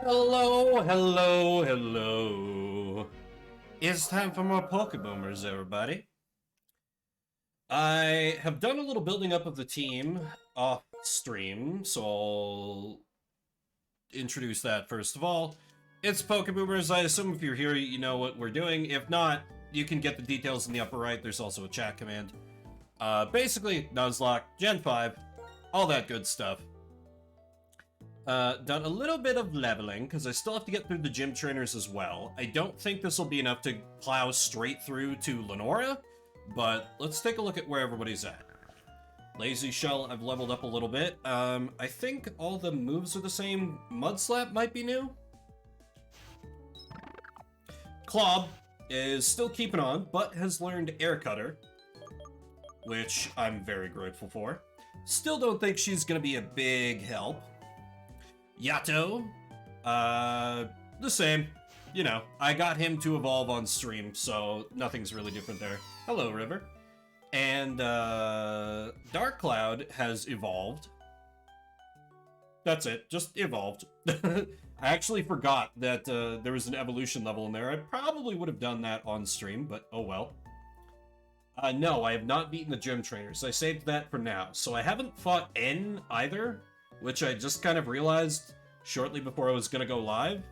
Hello, hello, hello. It's time for more Pokeboomers, everybody. I have done a little building up of the team off stream, so I'll introduce that first of all. It's Pokeboomers. I assume if you're here, you know what we're doing. If not, you can get the details in the upper right. There's also a chat command. Basically, Nuzlocke, Gen 5, all that good stuff. Done a little bit of leveling, because I still have to get through the gym trainers as well. I don't think this will be enough to plow straight through to Lenora, but let's take a look at where everybody's at. Lazy Shell, I've leveled up a little bit. I think all the moves are the same. Mud Slap might be new. Clob is still keeping on, but has learned Air Cutter, which I'm very grateful for. Still don't think she's going to be a big help. Yato, the same. You know, I got him to evolve on stream, so nothing's really different there. Hello, River. And, Dark Cloud has evolved. That's it, just evolved. I actually forgot that, there was an evolution level in there. I probably would have done that on stream, but oh well. No, I have not beaten the gym trainers. I saved that for now. So I haven't fought N either, which I just kind of realized shortly before I was going to go live.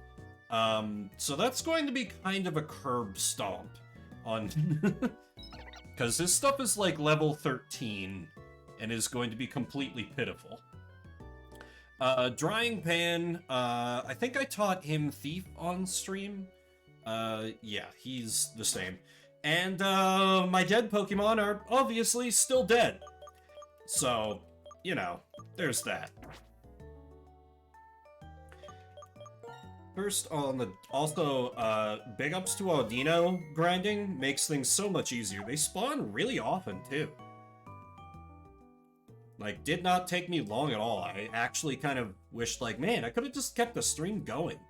So that's going to be kind of a curb stomp on... Because his stuff is like level 13 and is going to be completely pitiful. Drying Pan, I think I taught him Thief on stream. Yeah, he's the same. And my dead Pokemon are obviously still dead. So, you know, there's that. First on the... Also, big ups to Audino grinding makes things so much easier. They spawn really often, too. Like, did not take me long at all. I actually kind of wished, like, man, I could have just kept the stream going.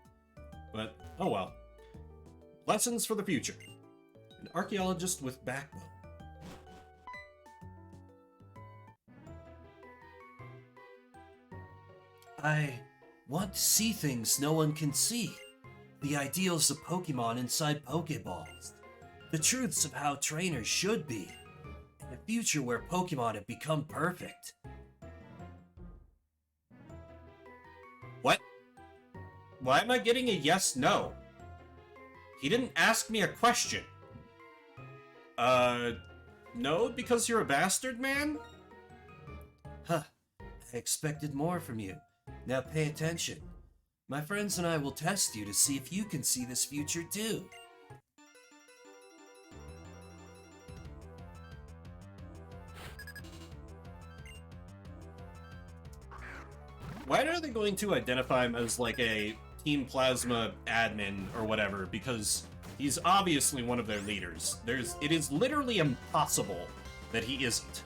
But, oh well. Lessons for the future. An archaeologist with backbone. I want to see things no one can see. The ideals of Pokemon inside Pokeballs. The truths of how trainers should be. And a future where Pokemon have become perfect. What? Why am I getting a yes-no? He didn't ask me a question. No, because you're a bastard, man? Huh. I expected more from you. Now pay attention. My friends and I will test you to see if you can see this future too. Why are they going to identify him as like a Team Plasma admin or whatever? Because he's obviously one of their leaders. It is literally impossible that he isn't.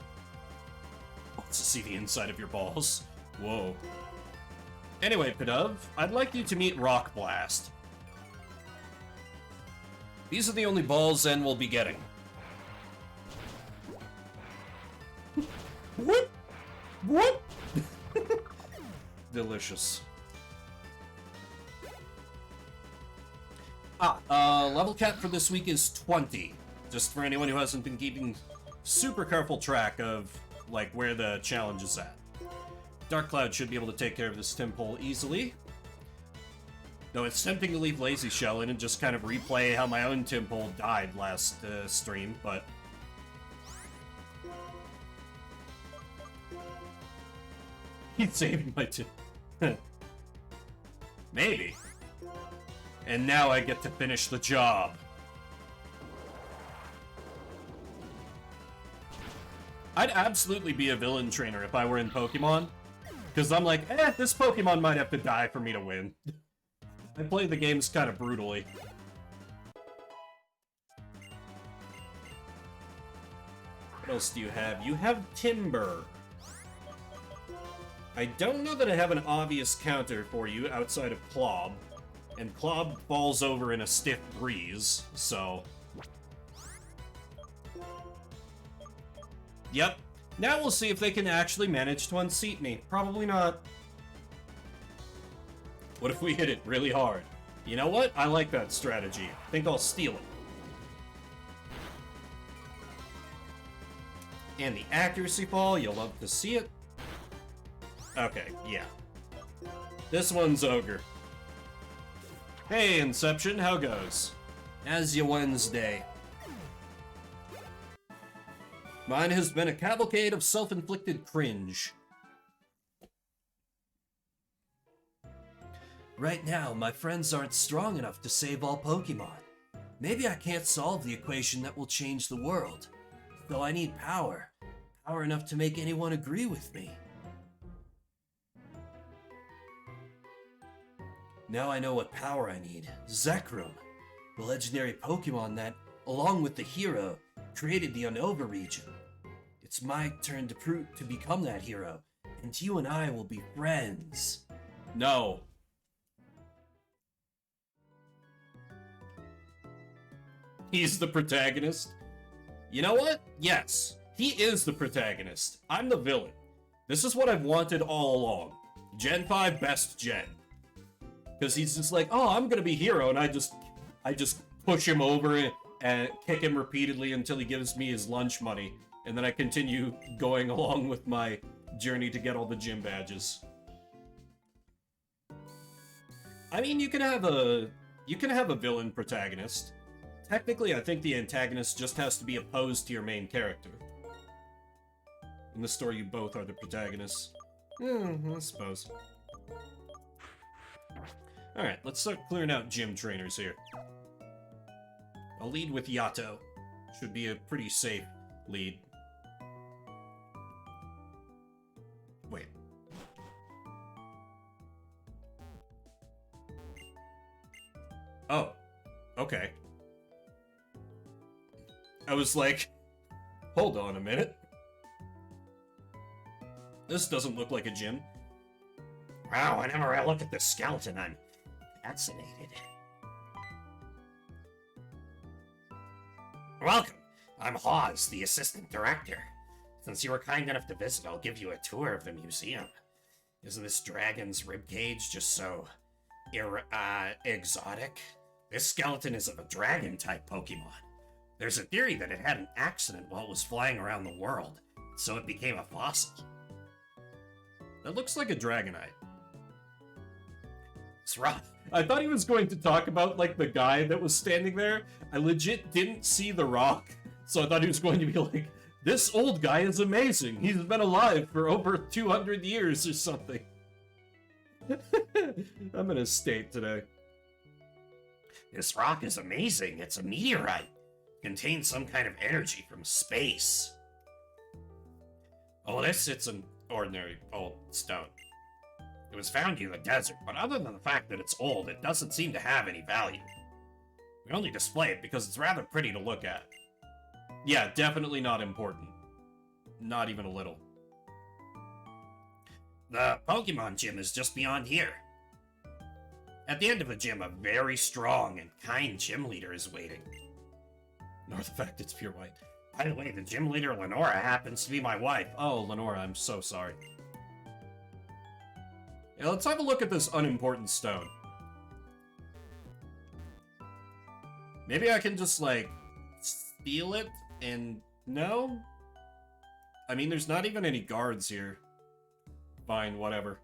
Wants to see the inside of your balls. Whoa. Anyway, Pidove, I'd like you to meet Rock Blast. These are the only balls Zen will be getting. Whoop! Whoop! Delicious. Level cap for this week is 20. Just for anyone who hasn't been keeping super careful track of, like, where the challenge is at. Dark Cloud should be able to take care of this Timpole easily. Though it's tempting to leave Lazy Shell in and just kind of replay how my own Timpole died last stream, but... He's saving my Tim... Maybe. And now I get to finish the job. I'd absolutely be a villain trainer if I were in Pokemon. Because I'm like, this Pokemon might have to die for me to win. I play the games kind of brutally. What else do you have? You have Timber. I don't know that I have an obvious counter for you outside of Clob. And Clob falls over in a stiff breeze, so... Yep. Now we'll see if they can actually manage to unseat me. Probably not. What if we hit it really hard? You know what? I like that strategy. I think I'll steal it. And the accuracy fall, you'll love to see it. Okay, yeah. This one's Ogre. Hey, Inception, how goes? As your Wednesday. Mine has been a cavalcade of self-inflicted cringe. Right now, my friends aren't strong enough to save all Pokemon. Maybe I can't solve the equation that will change the world. Though I need power. Power enough to make anyone agree with me. Now I know what power I need. Zekrom, the legendary Pokemon that, along with the hero, created the Unova region. It's my turn to become that hero, and you and I will be friends. No. He's the protagonist? You know what? Yes, he is the protagonist. I'm the villain. This is what I've wanted all along. Gen 5 best gen. Because he's just like, oh, I'm gonna be hero, and I just push him over and kick him repeatedly until he gives me his lunch money, and then I continue going along with my journey to get all the gym badges. I mean, you can have a villain protagonist. Technically, I think the antagonist just has to be opposed to your main character. In the story, you both are the protagonists. I suppose. Alright, let's start clearing out gym trainers here. I'll lead with Yato. Should be a pretty safe lead. Wait. Oh. Okay. I was like, hold on a minute. This doesn't look like a gym. Wow, whenever I look at this skeleton, I'm fascinated. Welcome. I'm Hawes, the assistant director. Since you were kind enough to visit, I'll give you a tour of the museum. Isn't this dragon's ribcage just so exotic? This skeleton is of a dragon-type Pokemon. There's a theory that it had an accident while it was flying around the world, so it became a fossil. That looks like a Dragonite. It's rough. I thought he was going to talk about, like, the guy that was standing there. I legit didn't see the rock, so I thought he was going to be like, this old guy is amazing. He's been alive for over 200 years or something. I'm in a state today. This rock is amazing. It's a meteorite. Contains some kind of energy from space. Oh, it's an ordinary old stone. It was found in the desert, but other than the fact that it's old, it doesn't seem to have any value. We only display it because it's rather pretty to look at. Yeah, definitely not important. Not even a little. The Pokemon gym is just beyond here. At the end of the gym, a very strong and kind gym leader is waiting. Nor the fact it's pure white. By the way, the gym leader, Lenora, happens to be my wife. Oh, Lenora, I'm so sorry. Yeah, let's have a look at this unimportant stone. Maybe I can just, like, steal it and... No? I mean, there's not even any guards here. Fine, whatever.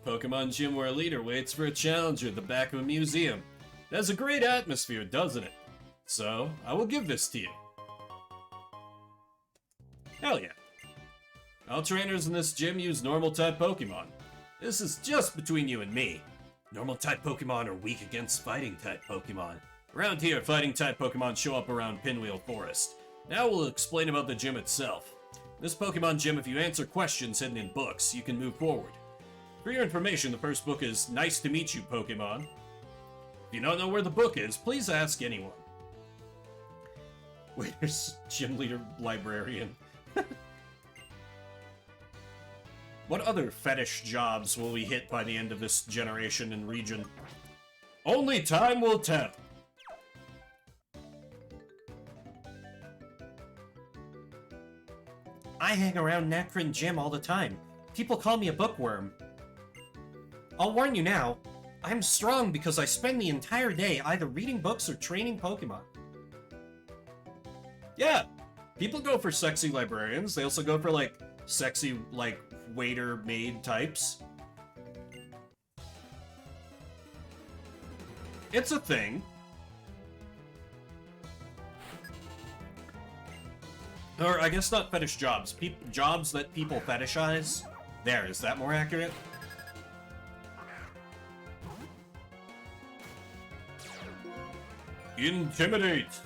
Pokemon gym where a leader waits for a challenger at the back of a museum. It has a great atmosphere, doesn't it? So, I will give this to you. Hell yeah. All trainers in this gym use normal-type Pokemon. This is just between you and me. Normal-type Pokemon are weak against fighting-type Pokemon. Around here, fighting-type Pokemon show up around Pinwheel Forest. Now we'll explain about the gym itself. In this Pokemon gym, if you answer questions hidden in books, you can move forward. For your information, the first book is Nice to Meet You, Pokemon. If you don't know where the book is, please ask anyone. Where's Gym Leader Librarian? What other fetish jobs will we hit by the end of this generation and region? Only time will tell. I hang around Nacrin Gym all the time. People call me a bookworm. I'll warn you now, I'm strong because I spend the entire day either reading books or training Pokemon. Yeah, people go for sexy librarians. They also go for, like, sexy, like, waiter-maid types. It's a thing. Or, I guess not fetish jobs. Jobs that people fetishize. There, is that more accurate? Intimidate!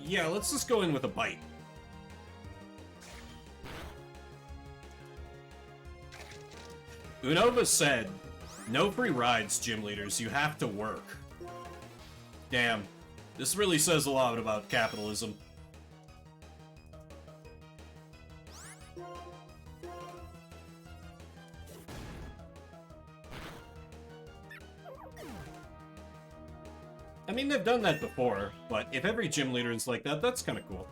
Yeah, let's just go in with a bite. Unova said, no free rides, gym leaders, you have to work. Damn, this really says a lot about capitalism. I mean, they've done that before, but if every gym leader is like that, that's kind of cool.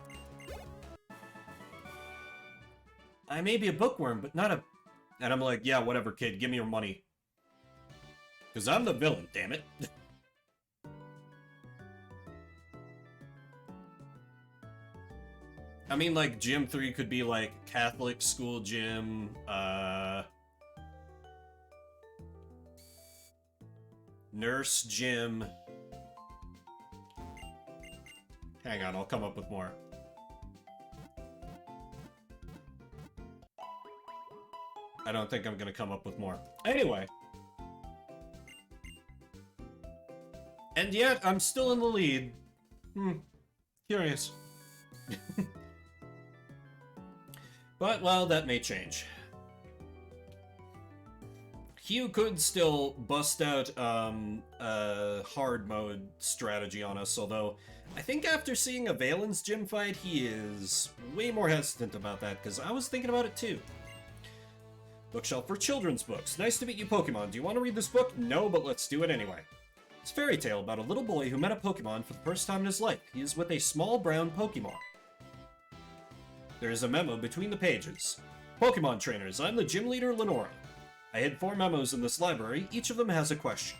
I may be a bookworm, but not a... And I'm like, yeah, whatever, kid, give me your money. Because I'm the villain, damn it. I mean, like, Gym 3 could be, like, Catholic school gym, nurse gym. Hang on, I'll come up with more. I don't think I'm gonna come up with more. Anyway. And yet, I'm still in the lead. Curious. But, well, that may change. Hugh could still bust out a hard mode strategy on us, although I think after seeing a Valen's gym fight, he is way more hesitant about that, because I was thinking about it too. Bookshelf for children's books. Nice to meet you, Pokemon. Do you want to read this book? No, but let's do it anyway. It's a fairy tale about a little boy who met a Pokemon for the first time in his life. He is with a small brown Pokemon. There is a memo between the pages. Pokemon trainers, I'm the gym leader, Lenora. I hid 4 memos in this library. Each of them has a question.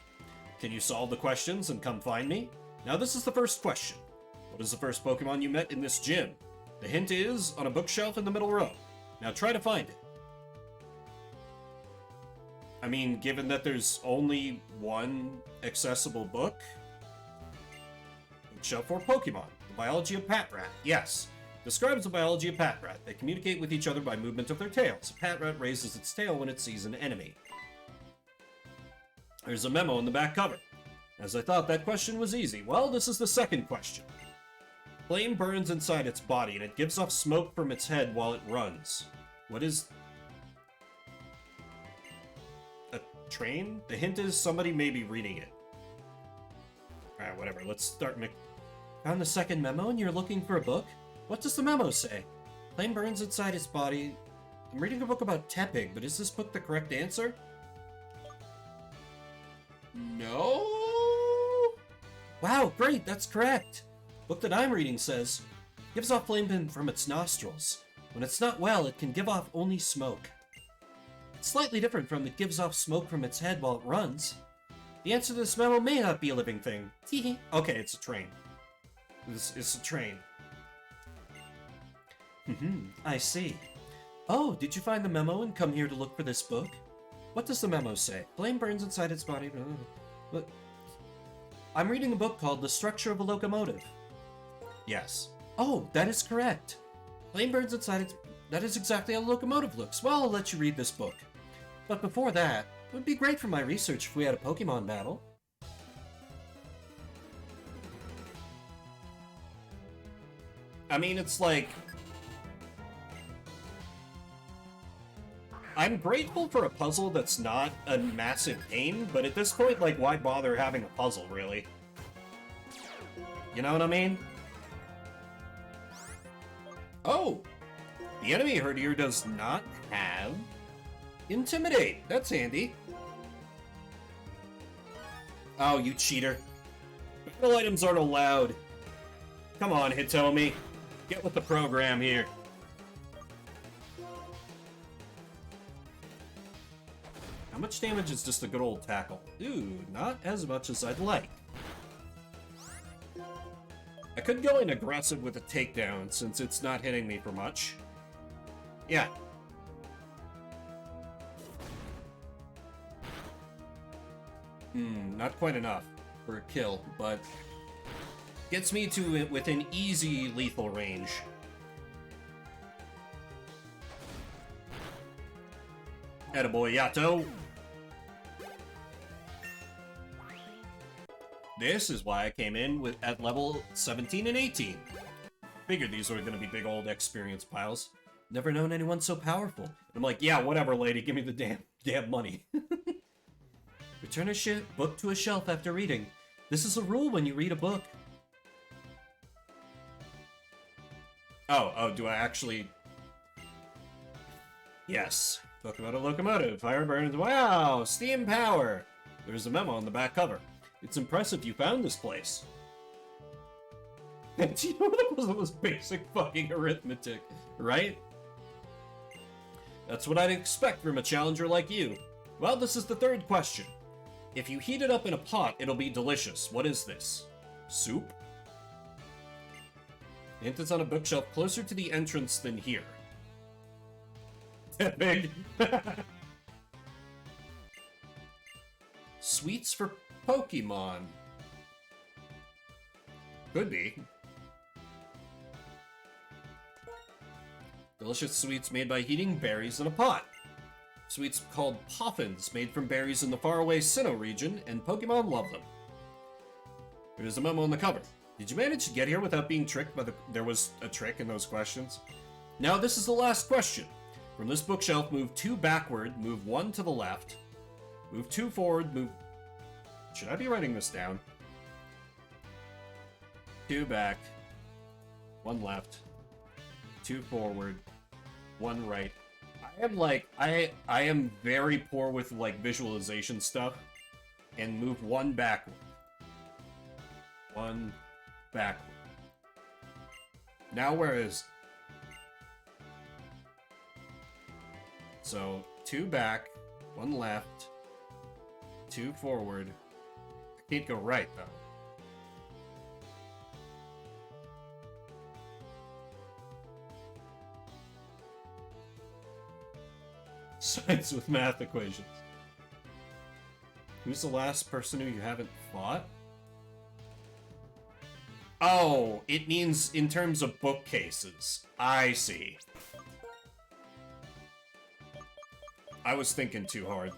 Can you solve the questions and come find me? Now this is the first question. What is the first Pokemon you met in this gym? The hint is on a bookshelf in the middle row. Now try to find it. I mean, given that there's only one accessible book... Bookshelf for Pokemon. The biology of Patrat. Yes. Describes the biology of Patrat. They communicate with each other by movement of their tails. A Patrat raises its tail when it sees an enemy. There's a memo on the back cover. As I thought, that question was easy. Well, this is the second question. Flame burns inside its body, and it gives off smoke from its head while it runs. What is... a train? The hint is somebody may be reading it. Alright, whatever. Let's start... Found the second memo and you're looking for a book? What does the memo say? Flame burns inside its body. I'm reading a book about Tepig, but is this book the correct answer? No? Wow, great, that's correct. Book that I'm reading says, gives off flame from its nostrils. When it's not well, it can give off only smoke. It's slightly different from it gives off smoke from its head while it runs. The answer to this memo may not be a living thing. Teehee. Okay, it's a train. It's a train. I see. Oh, did you find the memo and come here to look for this book? What does the memo say? Flame burns inside its body. But I'm reading a book called The Structure of a Locomotive. Yes. Oh, that is correct. Flame burns inside its... That is exactly how a locomotive looks. Well, I'll let you read this book. But before that, it would be great for my research if we had a Pokemon battle. I mean, it's like... I'm grateful for a puzzle that's not a massive pain, but at this point, like, why bother having a puzzle, really? You know what I mean? Oh! The enemy herdier does not have... Intimidate! That's handy. Oh, you cheater. Battle items aren't allowed. Come on, Hitomi. Get with the program here. How much damage is just a good old tackle? Ooh, not as much as I'd like. I could go in aggressive with a takedown since it's not hitting me for much. Yeah. Not quite enough for a kill, but gets me to within easy lethal range. Attaboy, Yato. This is why I came in at level 17 and 18. Figured these were going to be big old experience piles. Never known anyone so powerful. And I'm like, yeah, whatever, lady. Give me the damn money. Return a book to a shelf after reading. This is a rule when you read a book. Oh, do I actually... Yes. Book about a locomotive. Fire burns. Wow! Steam power! There's a memo on the back cover. It's impressive you found this place. And you know that was basic fucking arithmetic, right? That's what I'd expect from a challenger like you. Well, this is the third question. If you heat it up in a pot, it'll be delicious. What is this? Soup? Hint is on a bookshelf closer to the entrance than here. Big. Sweets for Pokemon. Could be. Delicious sweets made by heating berries in a pot. Sweets called Poffins, made from berries in the faraway Sinnoh region, and Pokemon love them. There's a memo on the cover. Did you manage to get here without being tricked by there was a trick in those questions? Now this is the last question. From this bookshelf, move 2 backward, move 1 to the left, move 2 forward, move... Should I be writing this down? 2 back, 1 left, 2 forward, 1 right. I am like, I am very poor with like visualization stuff, and move 1 backward. 1 backward. Now where is... So, 2 back, 1 left, 2 forward. I can't go right, though. Science with math equations. Who's the last person who you haven't fought? Oh, it means in terms of bookcases. I see. I was thinking too hard.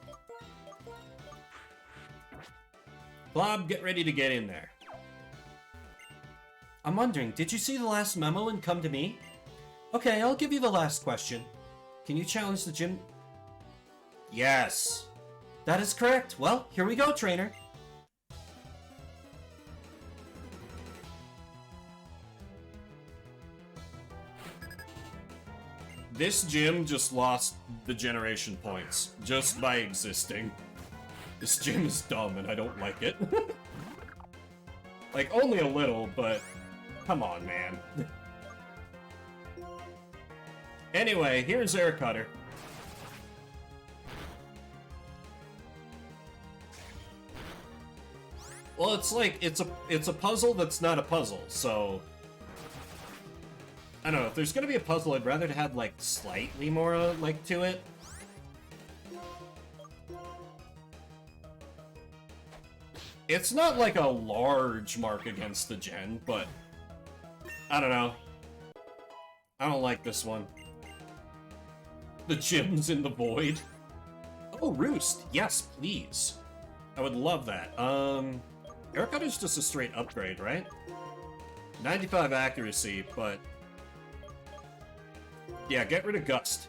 Blob, get ready to get in there. I'm wondering, did you see the last memo and come to me? Okay, I'll give you the last question. Can you challenge the gym? Yes. That is correct. Well, here we go, trainer. This gym just lost the generation points, just by existing. This gym is dumb and I don't like it. Like, only a little, but come on, man. Anyway, here's Air Cutter. Well, it's like, it's a puzzle that's not a puzzle, so... I don't know, if there's gonna be a puzzle, I'd rather have, like, slightly more, like, to it. It's not, like, a large mark against the gen, but... I don't know. I don't like this one. The gym's in the void. Oh, Roost! Yes, please. I would love that. Aircut is just a straight upgrade, right? 95 accuracy, but... Yeah, get rid of Gust.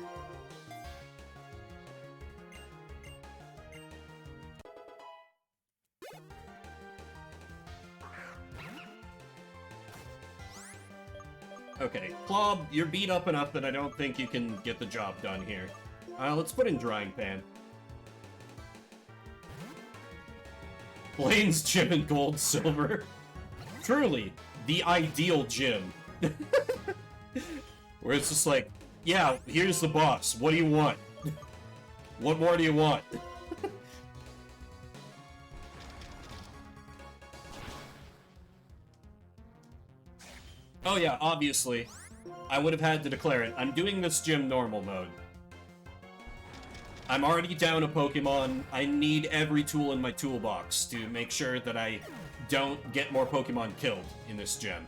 Okay, Clob, you're beat up enough that I don't think you can get the job done here. Let's put in Drying Pan. Blaine's gym in gold, silver. Truly, the ideal gym. Where it's just like, yeah, here's the boss. What do you want? What more do you want? Oh yeah, obviously. I would have had to declare it. I'm doing this gym normal mode. I'm already down a Pokemon. I need every tool in my toolbox to make sure that I don't get more Pokemon killed in this gym.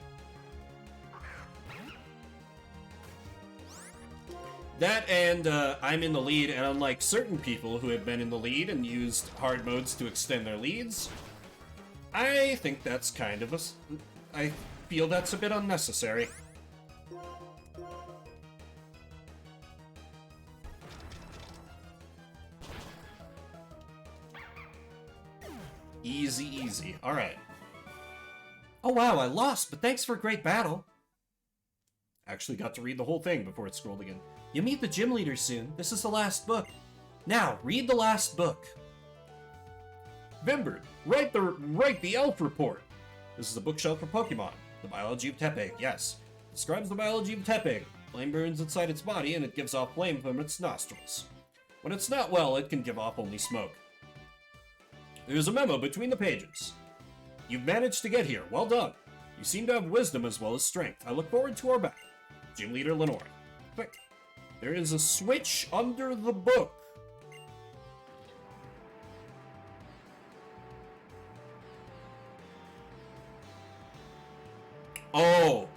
That and I'm in the lead, and unlike certain people who have been in the lead and used hard modes to extend their leads, I think that's kind of I feel that's a bit unnecessary. Easy, easy. Alright. Oh wow, I lost, but thanks for a great battle. Actually got to read the whole thing before it scrolled again. You meet the gym leader soon. This is the last book. Now, read the last book. Vimbert, write the Elf Report. This is a bookshelf for Pokemon. The biology of Tepig, yes. Describes the biology of Tepig. Flame burns inside its body and it gives off flame from its nostrils. When it's not well, it can give off only smoke. There's a memo between the pages. You've managed to get here. Well done. You seem to have wisdom as well as strength. I look forward to our battle. Gym Leader Lenore. Quick. There is a switch under the book. Oh.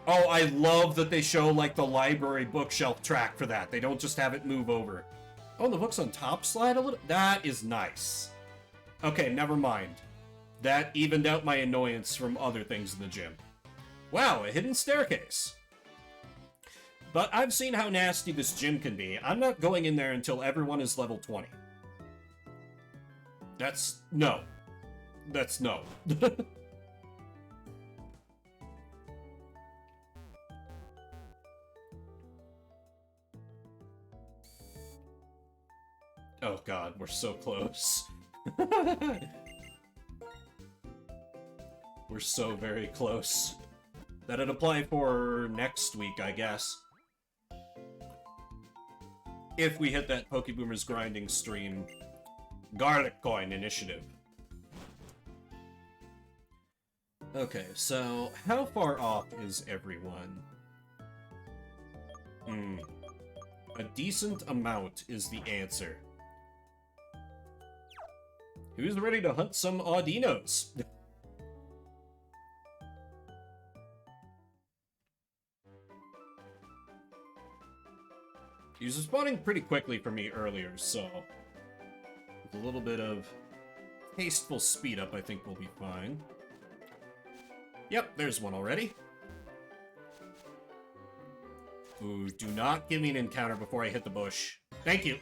Oh, I love that they show, like, the library bookshelf track for that. They don't just have it move over. Oh, the book's on top slide a little? That is nice. Okay, never mind. That evened out my annoyance from other things in the gym. Wow, a hidden staircase. But I've seen how nasty this gym can be. I'm not going in there until everyone is level 20. That's no. That's no. Oh god, we're so close. We're so very close. That'd apply for next week, I guess. If we hit that Pokeboomers grinding stream. Garlic Coin Initiative. Okay, so how far off is everyone? A decent amount is the answer. Who's ready to hunt some Audinos? He was responding pretty quickly for me earlier, so with a little bit of hasteful speed up, I think we'll be fine. Yep, there's one already. Ooh, do not give me an encounter before I hit the bush. Thank you.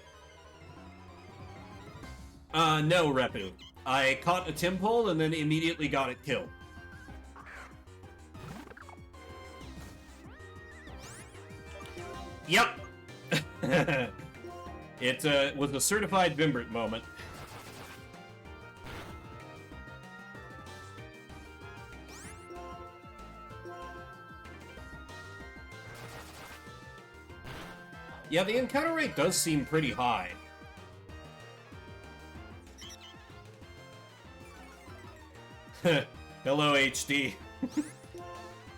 No, Repu. I caught a Timpole and then immediately got it killed. Yep. It was a certified Vimbert moment. Yeah, the encounter rate does seem pretty high. Hello, HD.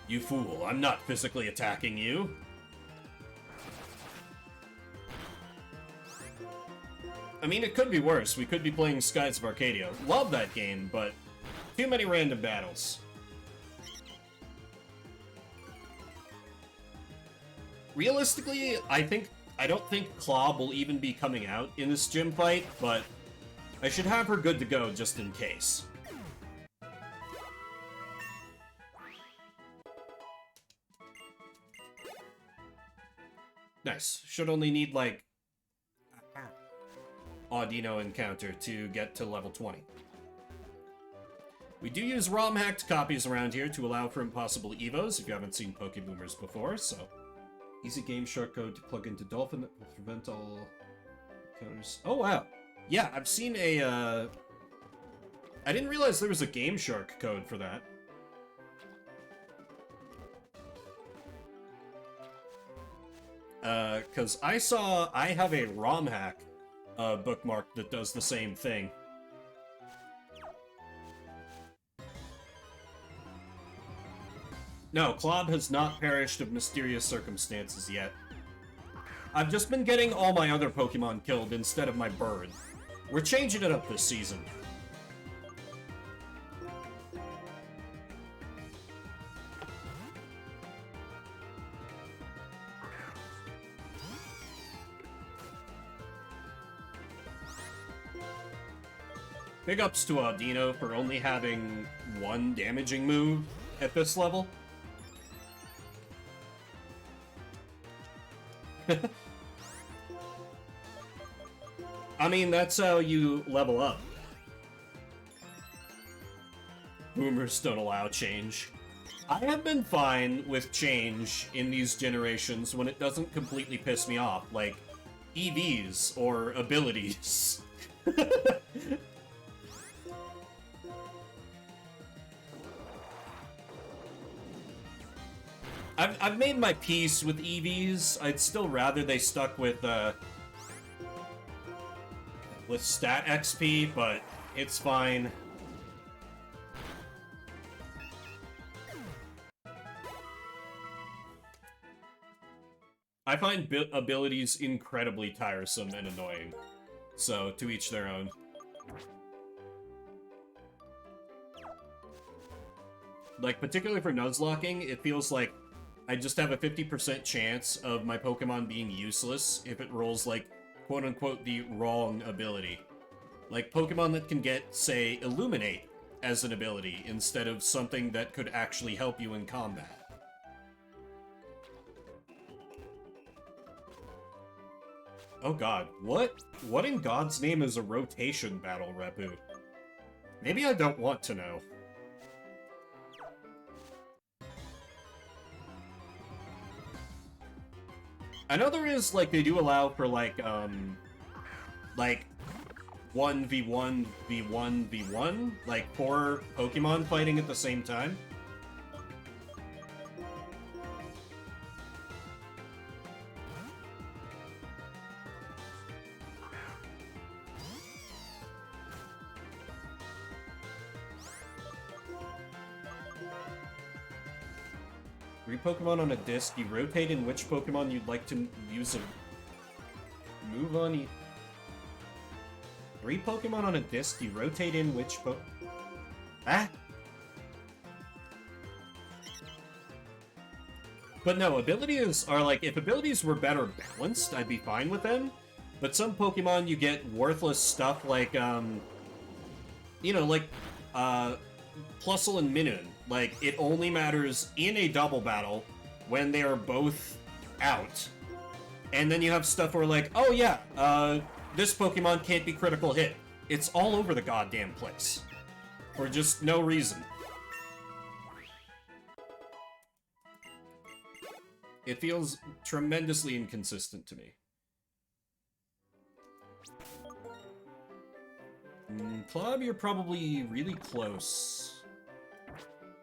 You fool, I'm not physically attacking you. I mean, it could be worse. We could be playing Skies of Arcadia. Love that game, but too many random battles. Realistically, I don't think Claw will even be coming out in this gym fight, but I should have her good to go just in case. Nice. Should only need, like, Audino encounter to get to level 20. We do use ROM-hacked copies around here to allow for impossible evos, if you haven't seen Pokeboomers before, so... Easy game shark code to plug into Dolphin that will prevent all encounters. Oh, wow. Yeah, I've seen a, I didn't realize there was a Game Shark code for that. Because I have a ROM hack bookmark that does the same thing. No, Klob has not perished of mysterious circumstances yet. I've just been getting all my other Pokemon killed instead of my bird. We're changing it up this season. Big ups to Audino for only having one damaging move at this level. I mean, that's how you level up. Boomers don't allow change. I have been fine with change in these generations when it doesn't completely piss me off, like EVs or abilities. I've made my peace with EVs. I'd still rather they stuck with stat XP, but it's fine. I find abilities incredibly tiresome and annoying, so to each their own. Like, particularly for Nuzlocking, it feels like I just have a 50% chance of my Pokemon being useless if it rolls, like, quote-unquote, the wrong ability. Like, Pokemon that can get, say, Illuminate as an ability, instead of something that could actually help you in combat. Oh god, what in God's name is a rotation battle, Repu? Maybe I don't want to know. I know there is, like, they do allow for, like 1v1, v1v1, like 4 Pokemon fighting at the same time. Pokemon on a disc, you rotate in which Pokemon you'd like to use a move on. 3 Pokemon on a disc, you rotate in which Ah! But no, abilities are like, if abilities were better balanced, I'd be fine with them. But some Pokemon, you get worthless stuff like, you know, like, Plusle and Minun. Like, it only matters in a double battle when they are both out. And then you have stuff where, like, oh yeah, this Pokemon can't be critical hit. It's all over the goddamn place. For just no reason. It feels tremendously inconsistent to me. Club, you're probably really close.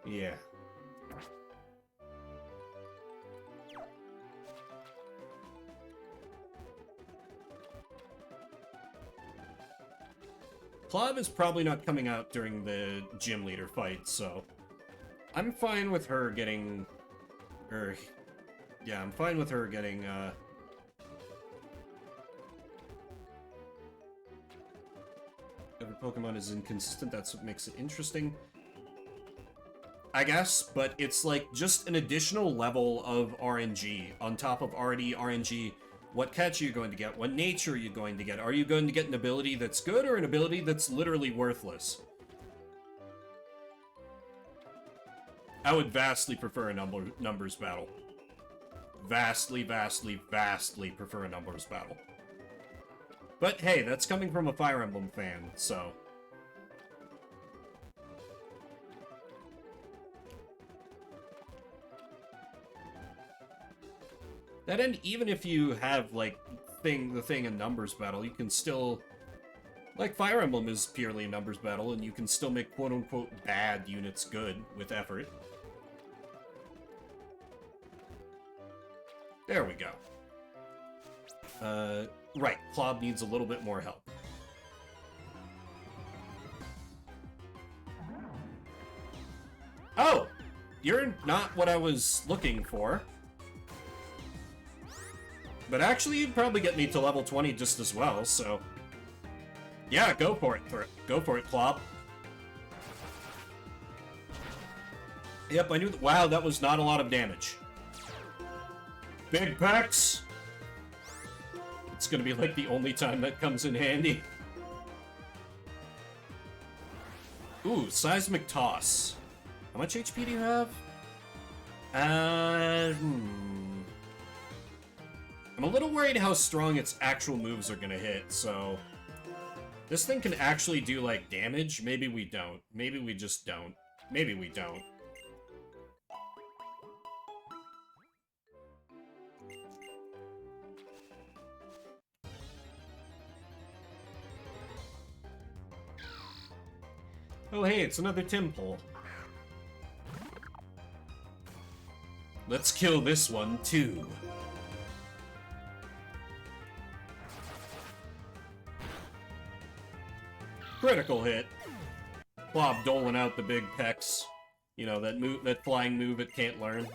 Yeah. Club is probably not coming out during the gym leader fight, so I'm fine with her getting... yeah, I'm fine with her getting, every Pokemon is inconsistent, that's what makes it interesting. I guess, but it's like just an additional level of RNG on top of already RNG. What catch are you going to get? What nature are you going to get? Are you going to get an ability that's good or an ability that's literally worthless? I would vastly prefer a numbers battle. Vastly, vastly, vastly prefer a numbers battle. But hey, that's coming from a Fire Emblem fan, so... That end, even if you have, like, the thing in numbers battle, you can still... Like, Fire Emblem is purely a numbers battle, and you can still make quote-unquote bad units good with effort. There we go. Right, Clob needs a little bit more help. Oh! You're not what I was looking for. But actually, you'd probably get me to level 20 just as well, so... Yeah, go for it. Go for it, Clob. Yep, I knew that. Wow, that was not a lot of damage. Big pecs! It's gonna be like the only time that comes in handy. Ooh, Seismic Toss. How much HP do you have? I'm a little worried how strong its actual moves are gonna hit, so... This thing can actually do, like, damage? Maybe we don't. Maybe we just don't. Maybe we don't. Oh hey, it's another Timple. Let's kill this one, too. Critical hit. Clob doling out the big pecs. You know, that flying move it can't learn.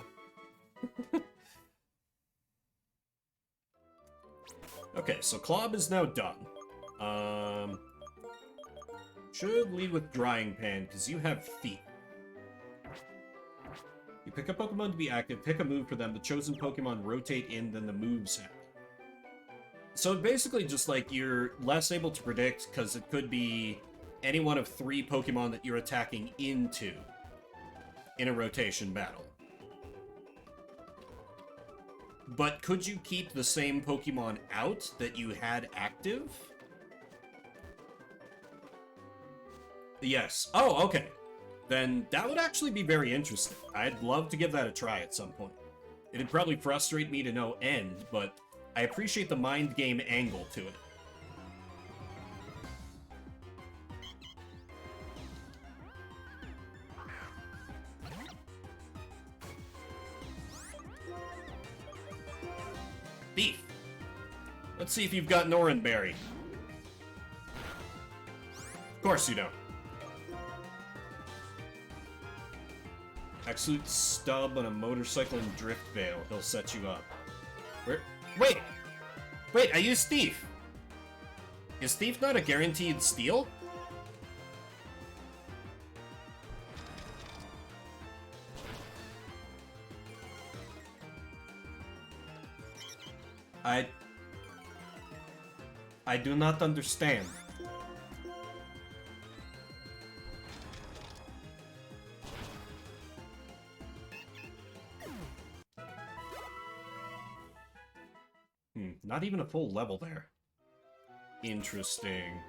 Okay, so Clob is now done. Should lead with Drying Pan, because you have Thief. You pick a Pokemon to be active, pick a move for them, the chosen Pokemon rotate in, then the moves happen. So basically just like you're less able to predict, because it could be any one of 3 Pokemon that you're attacking into in a rotation battle. But could you keep the same Pokemon out that you had active? Yes. Oh, okay. Then that would actually be very interesting. I'd love to give that a try at some point. It'd probably frustrate me to no end, but I appreciate the mind game angle to it. Thief. Let's see if you've got Norenberry. Of course you don't. Absolute stub on a motorcycle and drift veil. He'll set you up. Where? Wait! Wait, I used Thief! Is Thief not a guaranteed steal? I do not understand. Not even a full level there. Interesting.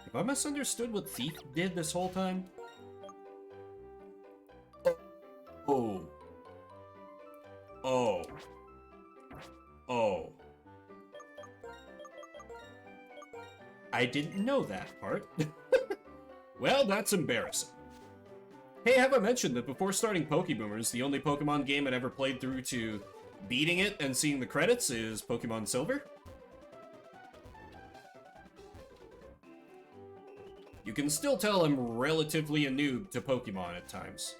Have I misunderstood what Thief did this whole time? Oh. Oh. Oh. I didn't know that part. Well, that's embarrassing. Hey, have I mentioned that before starting Pokeboomers, the only Pokemon game I'd ever played through to beating it and seeing the credits is Pokemon Silver? You can still tell I'm relatively a noob to Pokemon at times.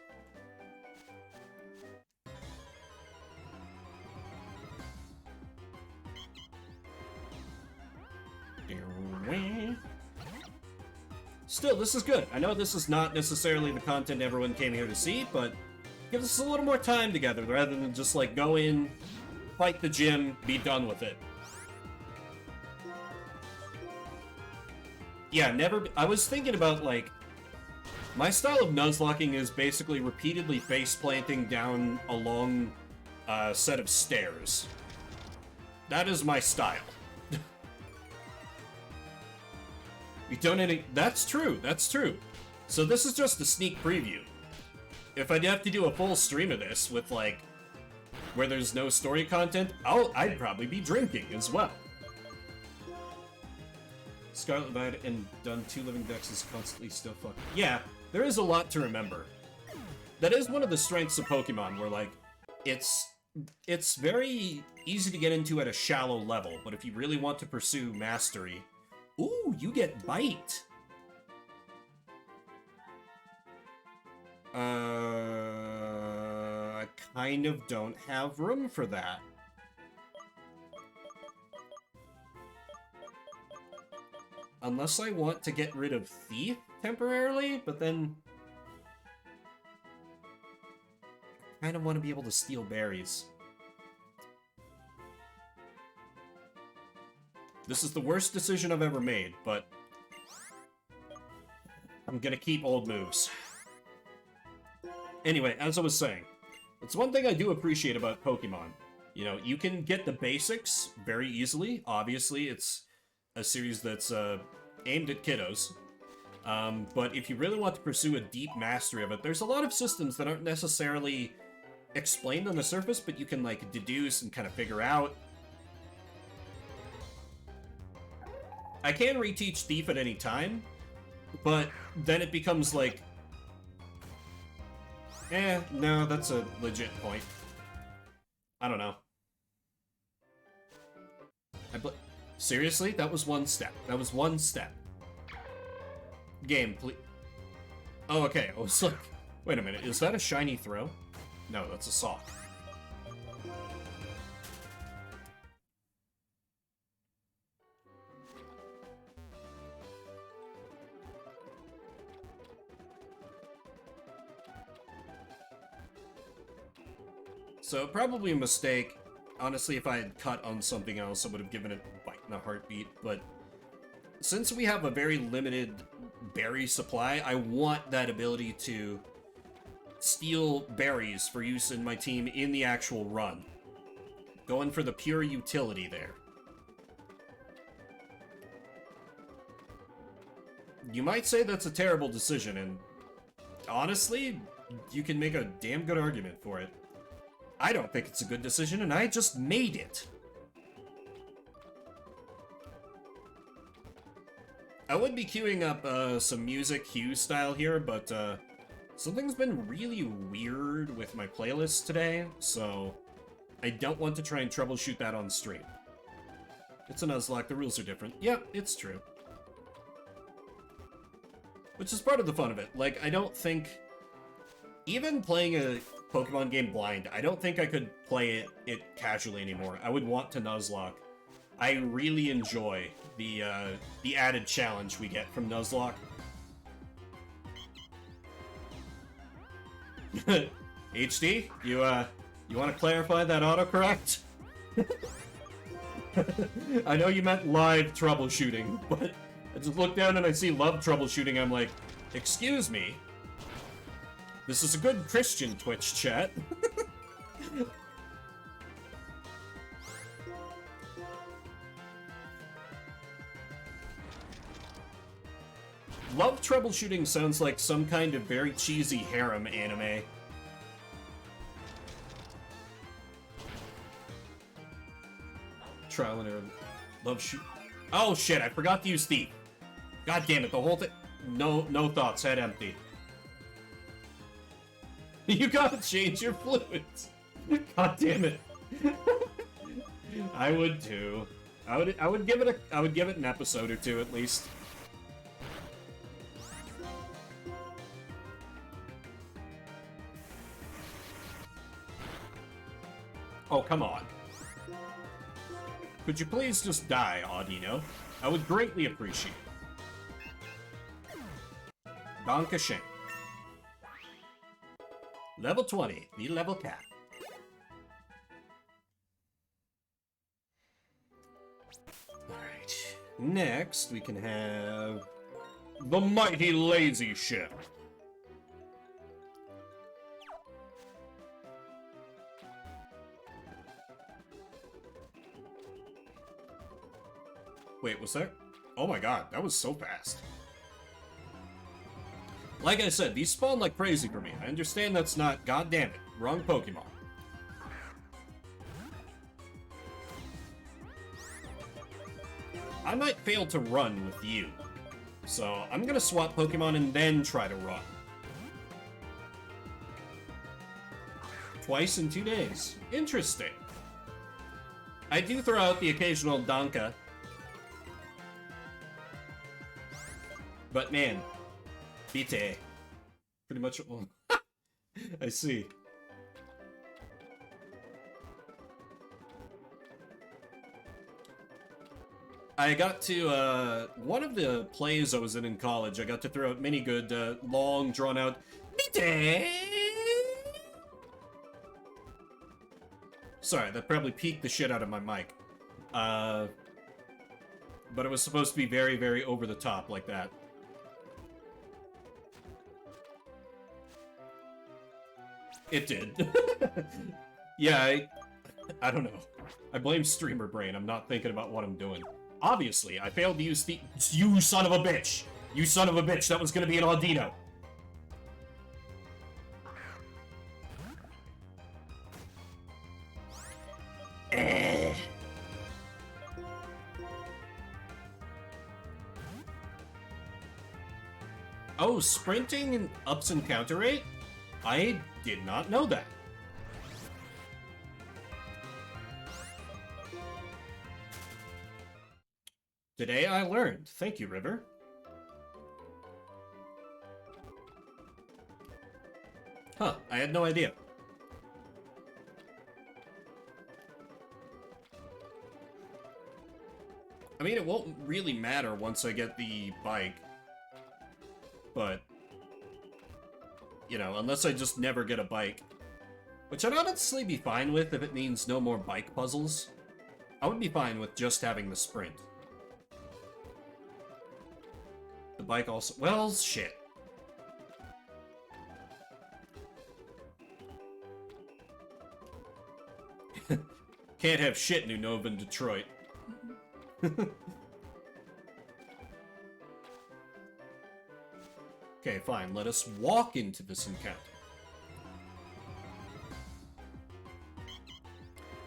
Still, this is good. I know this is not necessarily the content everyone came here to see, but gives us a little more time together rather than just like go in, fight the gym, be done with it. Yeah, never. I was thinking about like my style of Nuzlocking is basically repeatedly face planting down a long set of stairs. That is my style. You donating? That's true. That's true. So this is just a sneak preview. If I'd have to do a full stream of this with like where there's no story content, I'd probably be drinking as well. Scarlet Violet and done 2 living decks is constantly still fucking. Yeah, there is a lot to remember. That is one of the strengths of Pokemon, where like it's it's very easy to get into at a shallow level, but if you really want to pursue mastery... Ooh, you get Bite! I kind of don't have room for that. Unless I want to get rid of Thief temporarily, but then... I kind of want to be able to steal berries. This is the worst decision I've ever made, but... I'm gonna keep old moves. Anyway, as I was saying, it's one thing I do appreciate about Pokemon. You know, you can get the basics very easily. Obviously, it's a series that's aimed at kiddos. But if you really want to pursue a deep mastery of it, there's a lot of systems that aren't necessarily explained on the surface, but you can, like, deduce and kind of figure out. I can reteach Thief at any time, but then it becomes like... no, that's a legit point. I don't know. Seriously? That was one step. That was one step. Game, please. Oh, okay. I was like, wait a minute. Is that a shiny throw? No, that's a sock. So, probably a mistake. Honestly, if I had cut on something else, I would have given it a bite and a heartbeat, but since we have a very limited berry supply, I want that ability to steal berries for use in my team in the actual run. Going for the pure utility there. You might say that's a terrible decision, and honestly, you can make a damn good argument for it. I don't think it's a good decision, and I just made it. I would be queuing up some music Hughes style here, but something's been really weird with my playlist today, so I don't want to try and troubleshoot that on stream. It's a Nuzlocke, the rules are different. Yep, it's true. Which is part of the fun of it. Like, I don't think... Even playing a Pokemon game blind, I don't think I could play it casually anymore. I would want to Nuzlocke. I really enjoy the added challenge we get from Nuzlocke. HD, you want to clarify that autocorrect? I know you meant live troubleshooting, but I just look down and I see love troubleshooting. I'm like, excuse me. This is a good Christian Twitch chat. Love troubleshooting sounds like some kind of very cheesy harem anime. Trial and error. Love shoot. Oh shit, I forgot to use Thief. God damn it, the whole thing. No thoughts, head empty. You gotta change your fluids. God damn it. I would too. I would give it an episode or two at least. Oh, come on. Could you please just die, Audino? I would greatly appreciate it. Dankeschön. Level 20, the level cap. Alright. Next, we can have the mighty lazy ship. Wait, was there? Oh my god, that was so fast. Like I said, these spawn like crazy for me. I understand that's not... God damn it. Wrong Pokemon. I might fail to run with you. So, I'm gonna swap Pokemon and then try to run. Twice in 2 days. Interesting. I do throw out the occasional Donka. But man, Bite. Pretty much. I see. I got to, one of the plays I was in college, I got to throw out many good, long, drawn-out Bite. Sorry, that probably peaked the shit out of my mic. But it was supposed to be very, very over the top like that. It did. Yeah, I don't know. I blame streamer brain. I'm not thinking about what I'm doing. Obviously, I failed to use the... You son of a bitch! You son of a bitch, that was gonna be an Audino. Oh, sprinting ups encounter rate? I did not know that. Today I learned. Thank you, River. Huh, I had no idea. I mean, it won't really matter once I get the bike. But, you know, unless I just never get a bike. Which I'd honestly be fine with if it means no more bike puzzles. I would be fine with just having the sprint. The bike also... Well, shit. Can't have shit in Unova and Detroit. Okay, fine. Let us walk into this encounter.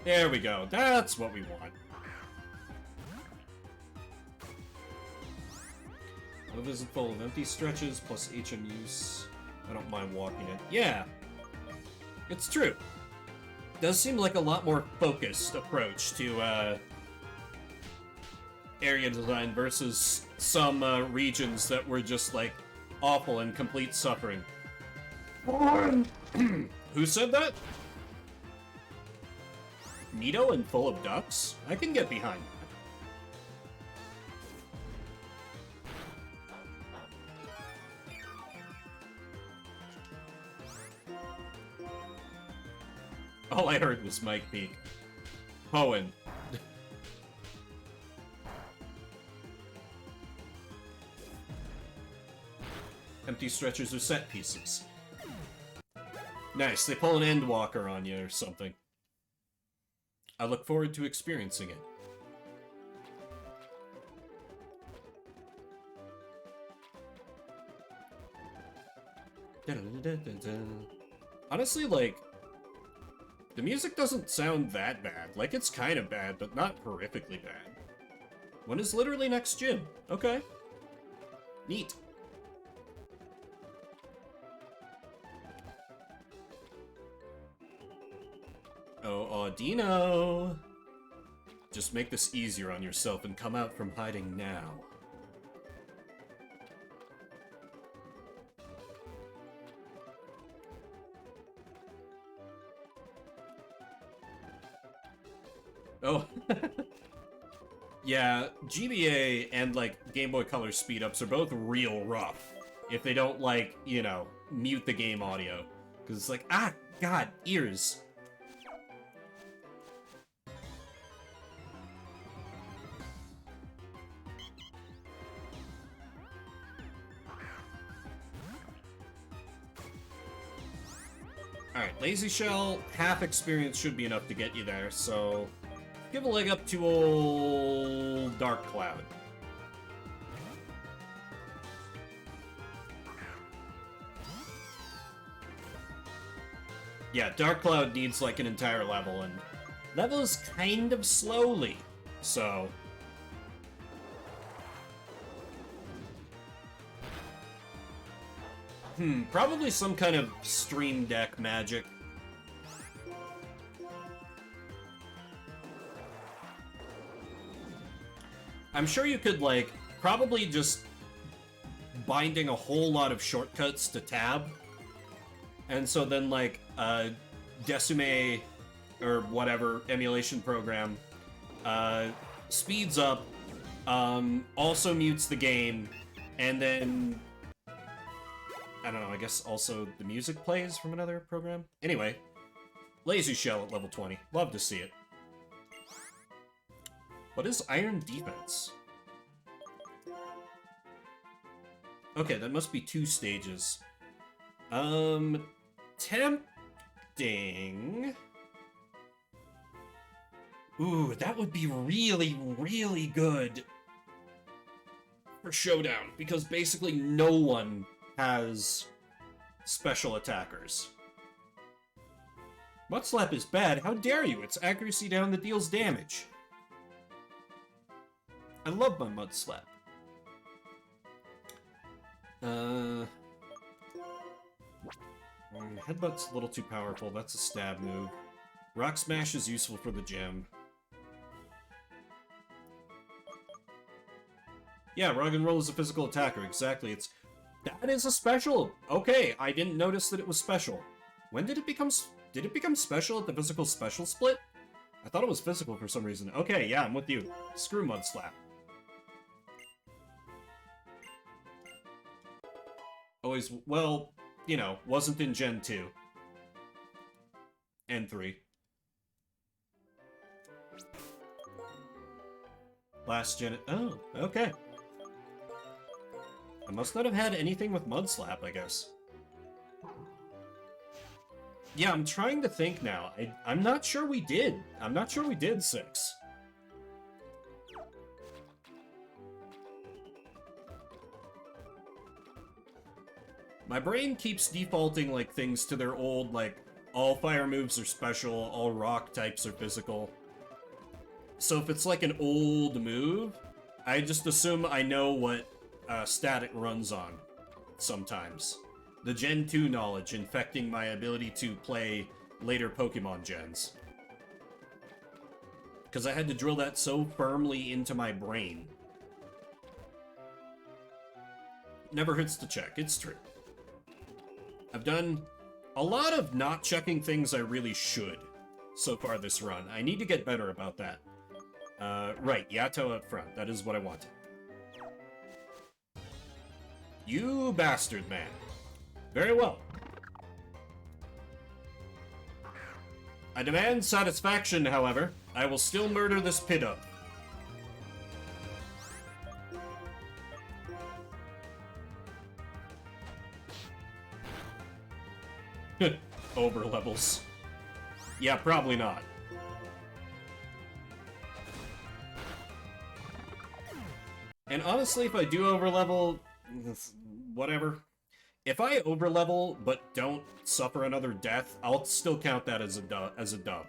There we go. That's what we want. Unova isn't full of empty stretches plus HM use. I don't mind walking it. Yeah. It's true. Does seem like a lot more focused approach to, area design versus some, regions that were just, like, awful and complete suffering. Who said that? Neato and full of ducks? I can get behind that. All I heard was Mike Peak. Hoenn. Empty stretchers are set pieces. Nice, they pull an Endwalker on you or something. I look forward to experiencing it. Honestly, like, the music doesn't sound that bad. Like, it's kind of bad, but not horrifically bad. When is literally next gym? Okay. Neat. Oh, Audino! Just make this easier on yourself and come out from hiding now. Oh. Yeah, GBA and, like, Game Boy Color speed-ups are both real rough. If they don't, like, you know, mute the game audio. Because it's like, ah, God, ears. Alright, Lazy Shell, half experience should be enough to get you there, so... Give a leg up to old Dark Cloud. Yeah, Dark Cloud needs like an entire level, and levels kind of slowly, so... Probably some kind of Stream Deck magic. I'm sure you could, like, probably just binding a whole lot of shortcuts to tab. And so then, like, Desume or whatever emulation program speeds up, also mutes the game, and then I don't know, I guess also the music plays from another program? Anyway, Lazy Shell at level 20. Love to see it. What is Iron Defense? Okay, that must be 2 stages. Tempting... Ooh, that would be really, really good for Showdown, because basically no one has special attackers. Mud Slap is bad. How dare you? It's accuracy down that deals damage. I love my Mud Slap. Headbutt's a little too powerful. That's a stab move. Rock Smash is useful for the gem. Yeah, Rock and Roll is a physical attacker. Exactly. That is a special. Okay, I didn't notice that it was special. When did it become special at the physical special split? I thought it was physical for some reason. Okay, yeah, I'm with you. Screw Mud Slap. Always, well, you know, wasn't in Gen 2. And 3. Last gen... Oh, okay. I must not have had anything with Mud Slap, I guess. Yeah, I'm trying to think now. I'm not sure we did. I'm not sure we did 6. My brain keeps defaulting, like, things to their old, like, all fire moves are special, all rock types are physical. So if it's, like, an old move, I just assume I know what stat it runs on sometimes. The Gen 2 knowledge infecting my ability to play later Pokemon gens. Because I had to drill that so firmly into my brain. Never hurts to check, it's true. I've done a lot of not checking things I really should so far this run. I need to get better about that. Right, Yato up front. That is what I wanted. You bastard man. Very well. I demand satisfaction, however. I will still murder this Piddo. Over levels. Yeah, probably not. And honestly, if I do overlevel, whatever. If I overlevel but don't suffer another death, I'll still count that as a dub.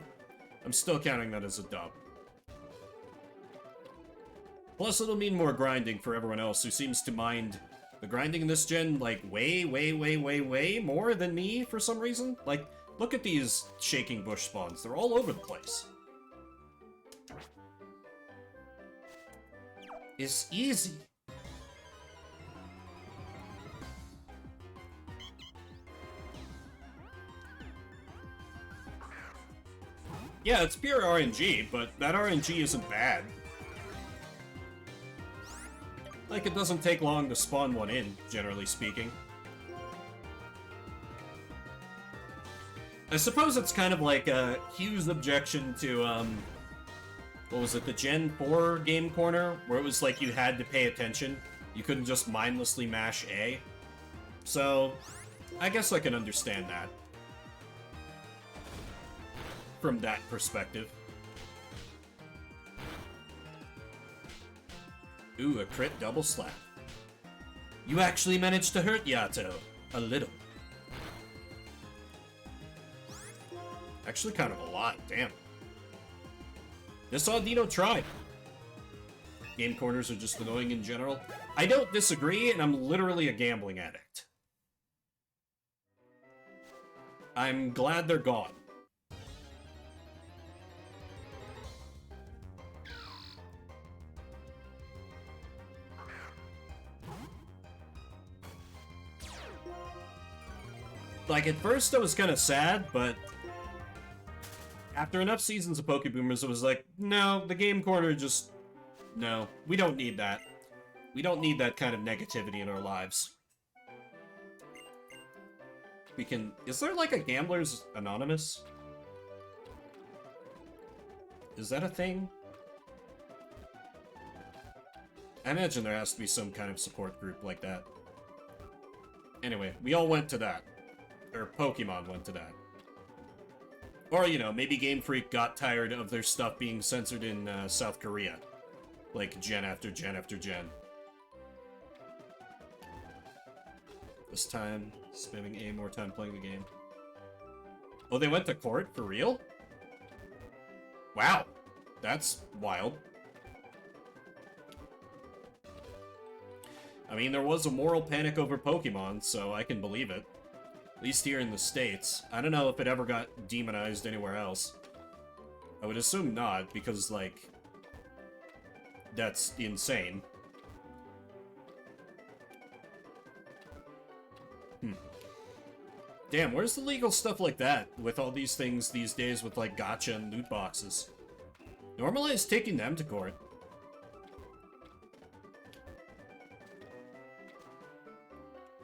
I'm still counting that as a dub. Plus, it'll mean more grinding for everyone else who seems to mind the grinding in this gen, like, way more than me for some reason. Like, look at these shaking bush spawns. They're all over the place. It's easy. Yeah, it's pure RNG, but that RNG isn't bad. Like, it doesn't take long to spawn one in, generally speaking. I suppose it's kind of like Hugh's objection to, what was it, the Gen 4 Game Corner? Where it was like you had to pay attention. You couldn't just mindlessly mash A. So, I guess I can understand that. From that perspective. Ooh, a crit double slap. You actually managed to hurt Yato. A little. Actually kind of a lot, damn. This Audino tried. Game corners are just annoying in general. I don't disagree, and I'm literally a gambling addict. I'm glad they're gone. Like, at first I was kind of sad, but after enough seasons of Pokeboomers, it was like, no, the Game Corner just... No, we don't need that. We don't need that kind of negativity in our lives. We can... Is there, like, a Gamblers Anonymous? Is that a thing? I imagine there has to be some kind of support group like that. Anyway, we all went to that. Or Pokemon went to that. Or, you know, maybe Game Freak got tired of their stuff being censored in South Korea. Like, gen after gen after gen. This time, spamming A, more time playing the game. Oh, they went to court? For real? Wow. That's wild. I mean, there was a moral panic over Pokemon, so I can believe it. At least here in the States. I don't know if it ever got demonized anywhere else. I would assume not, because, like, that's insane. Damn, where's the legal stuff like that with all these things these days with, like, gacha and loot boxes? Normalize taking them to court.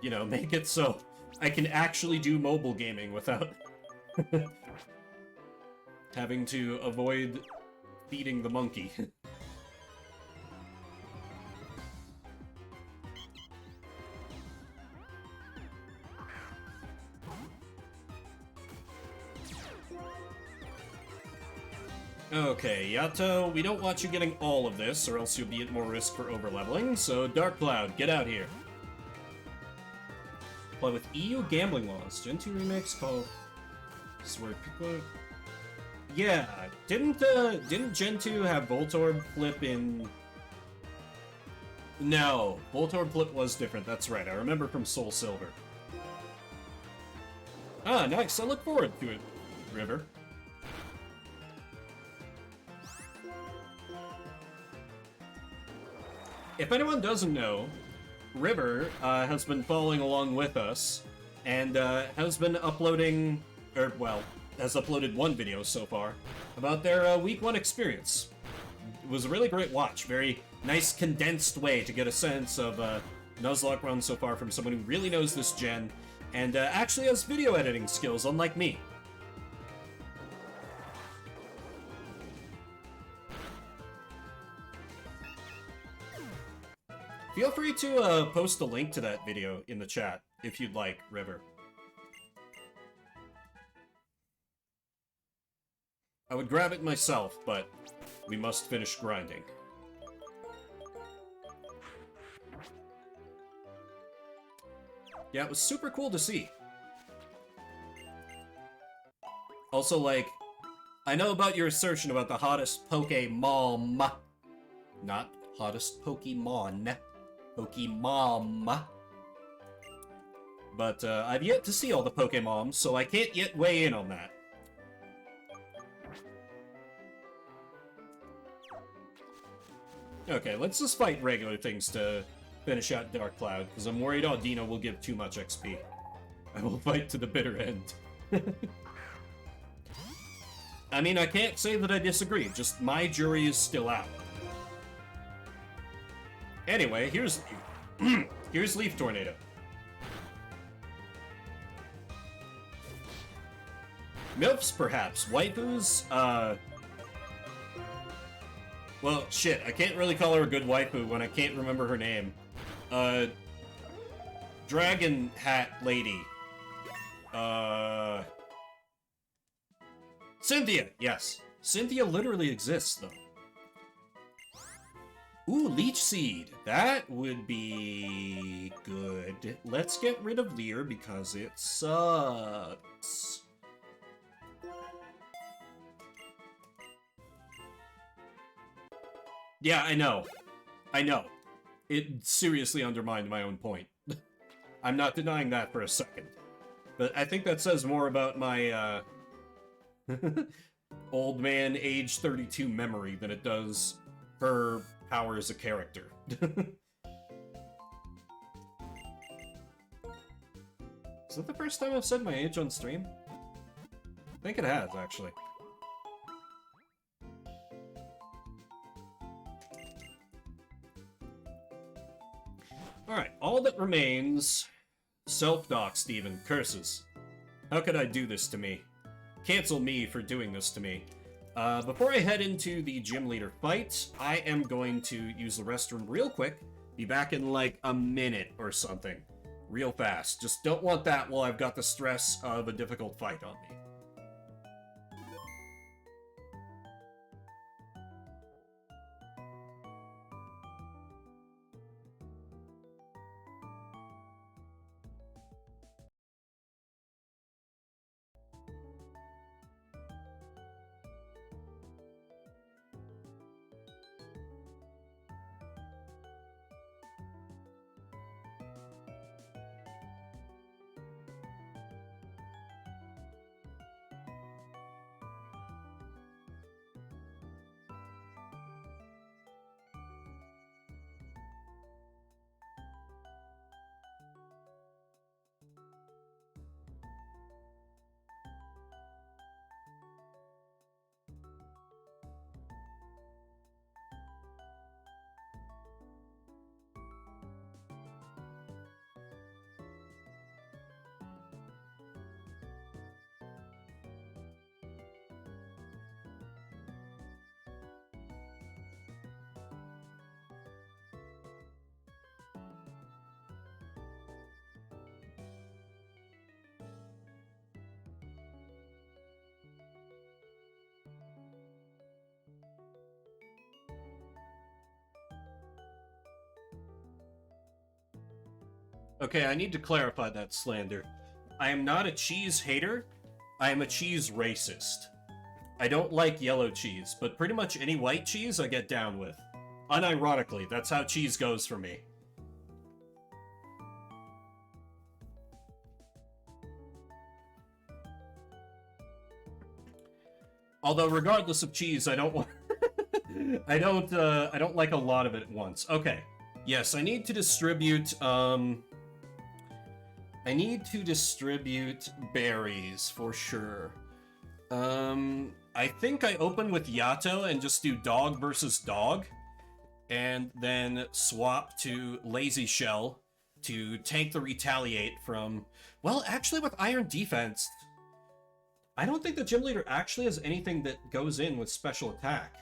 You know, make it so I can actually do mobile gaming without having to avoid feeding the monkey. Okay, Yato, we don't want you getting all of this, or else you'll be at more risk for overleveling, so Dark Cloud, get out here. Play with EU gambling laws. Gen 2 remakes called... Swear people... Yeah, didn't Gen 2 have Voltorb flip in... No, Voltorb flip was different, that's right, I remember from Soul Silver. Ah, nice, I look forward to it, River. If anyone doesn't know, River has been following along with us, and has been uploading, or, well, has uploaded one video so far, about their week 1 experience. It was a really great watch, very nice condensed way to get a sense of Nuzlocke run so far from someone who really knows this gen, and actually has video editing skills, unlike me. Feel free to post a link to that video in the chat, if you'd like, River. I would grab it myself, but we must finish grinding. Yeah, it was super cool to see. Also, like, I know about your assertion about the hottest Pokemon. Not hottest Pokemon. Pokemon. But I've yet to see all the Pokemoms, so I can't yet weigh in on that. Okay, let's just fight regular things to finish out Dark Cloud, because I'm worried Audino will give too much XP. I will fight to the bitter end. I mean, I can't say that I disagree, just my jury is still out. Anyway, here's Leaf Tornado. MILFs, perhaps. Waifus, well, shit, I can't really call her a good waifu when I can't remember her name. Dragon Hat Lady. Cynthia, yes. Cynthia literally exists, though. Ooh, Leech Seed. That would be good. Let's get rid of Leer because it sucks. Yeah, I know. I know. It seriously undermined my own point. I'm not denying that for a second. But I think that says more about my, old man, age 32 memory than it does her power as a character. Is that the first time I've said my age on stream? I think it has, actually. Alright, all that remains... Self-dock, Steven. Curses. How could I do this to me? Cancel me for doing this to me. Before I head into the gym leader fight, I am going to use the restroom real quick. Be back in like a minute or something. Real fast. Just don't want that while I've got the stress of a difficult fight on me. Okay, I need to clarify that slander. I am not a cheese hater. I am a cheese racist. I don't like yellow cheese, but pretty much any white cheese I get down with. Unironically, that's how cheese goes for me. Although, regardless of cheese, I don't want... I don't like a lot of it at once. Okay. Yes, I need to distribute, I need to distribute berries, for sure. I think I open with Yato and just do dog versus dog. And then swap to Lazy Shell to tank the retaliate from... Well, actually with Iron Defense, I don't think the Gym Leader actually has anything that goes in with special attack.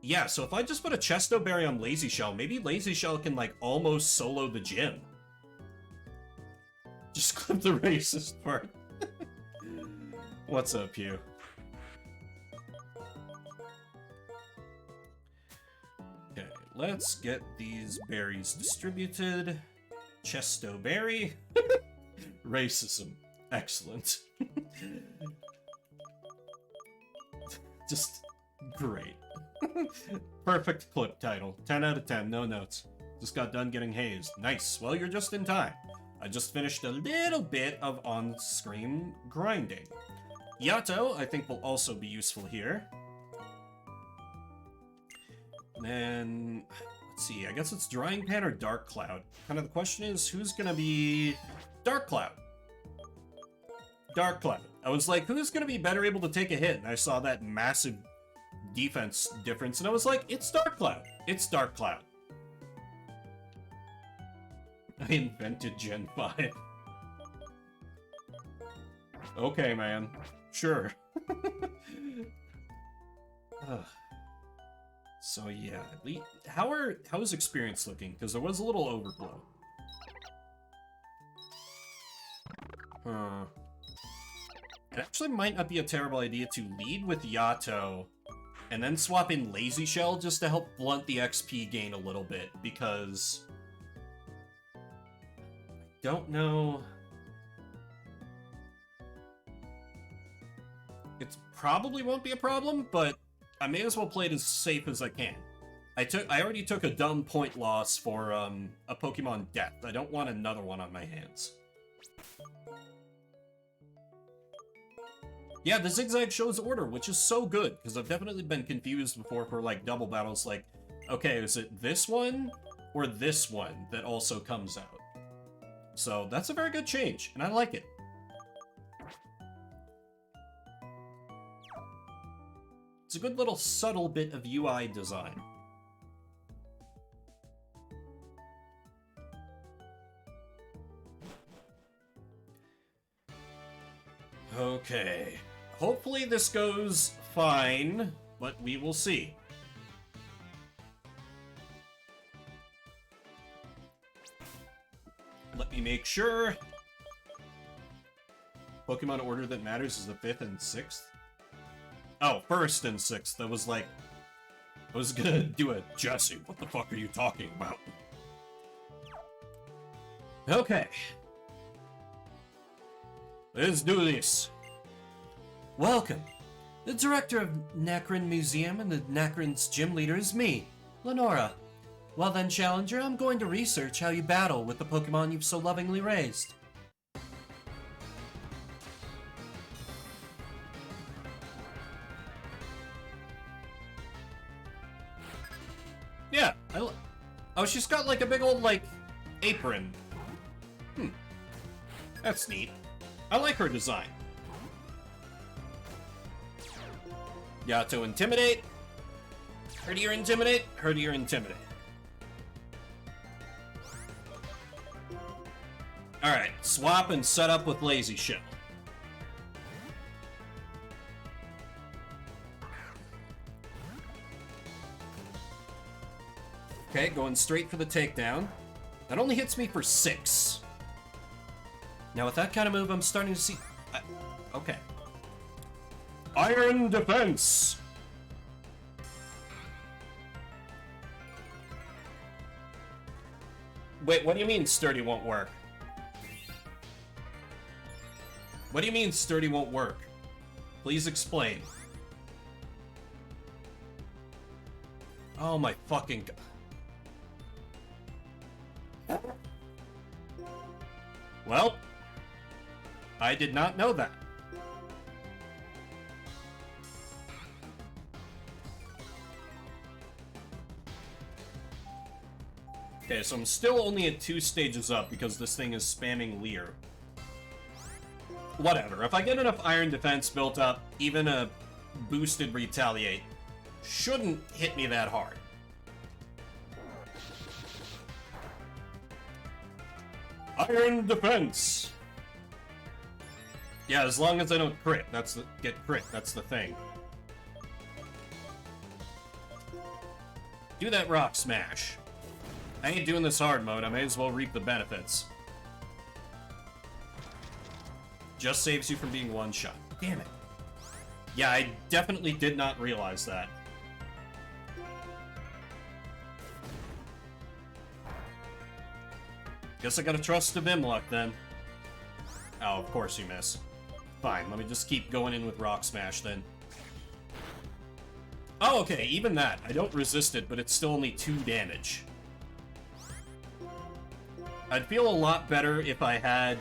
Yeah, so if I just put a Chesto Berry on Lazy Shell, maybe Lazy Shell can, like, almost solo the gym. Just clip the racist part. What's up, Hugh? Okay, let's get these berries distributed. Chesto Berry. Racism. Excellent. Just great. Perfect clip title. 10 out of 10, no notes. Just got done getting hazed. Nice. Well, you're just in time. I just finished a little bit of on-screen grinding. Yato, I think, will also be useful here. And then, let's see, I guess it's Drying Pan or Dark Cloud. Kind of the question is, who's gonna be Dark Cloud? Dark Cloud. I was like, who's gonna be better able to take a hit? And I saw that massive defense difference, and I was like, it's Dark Cloud. It's Dark Cloud. I invented Gen 5. Okay, man. Sure. So yeah, how is experience looking? Because there was a little overflow. It actually might not be a terrible idea to lead with Yato and then swap in Lazy Shell just to help blunt the XP gain a little bit, because I don't know. It probably won't be a problem, but I may as well play it as safe as I can. I already took a dumb point loss for a Pokemon death. I don't want another one on my hands. Yeah, the zigzag shows order, which is so good, because I've definitely been confused before for, like, double battles, like, okay, is it this one or this one that also comes out? So that's a very good change, and I like it. It's a good little subtle bit of UI design. Okay. Hopefully this goes fine, but we will see. Let me make sure. Pokemon order that matters is the 5th and 6th? Oh, 1st and 6th. I was like... I was gonna do a Jesse. What the fuck are you talking about? Okay. Let's do this. Welcome. The director of Nacron Museum and the Nacron's gym leader is me, Lenora. Well then, Challenger, I'm going to research how you battle with the Pokemon you've so lovingly raised. Yeah, oh, she's got like a big old, like, apron. That's neat. I like her design. Yeah, to intimidate. Herdier intimidate. Herdier intimidate. Alright, swap and set up with Lazy Shell. Okay, going straight for the takedown. That only hits me for 6. Now with that kind of move, I'm starting to see... okay. Iron Defense! Wait, what do you mean Sturdy won't work? What do you mean Sturdy won't work? Please explain. Oh my fucking god. Well, I did not know that. Okay, so I'm still only at 2 stages up because this thing is spamming Leer. Whatever, if I get enough Iron Defense built up, even a boosted Retaliate shouldn't hit me that hard. Iron Defense! Yeah, as long as I don't crit, get crit, that's the thing. Do that Rock Smash. I ain't doing this hard mode, I may as well reap the benefits. Just saves you from being one-shot. Damn it. Yeah, I definitely did not realize that. Guess I gotta trust the Bimluck then. Oh, of course you miss. Fine, let me just keep going in with Rock Smash then. Oh, okay, even that. I don't resist it, but it's still only 2 damage. I'd feel a lot better if I had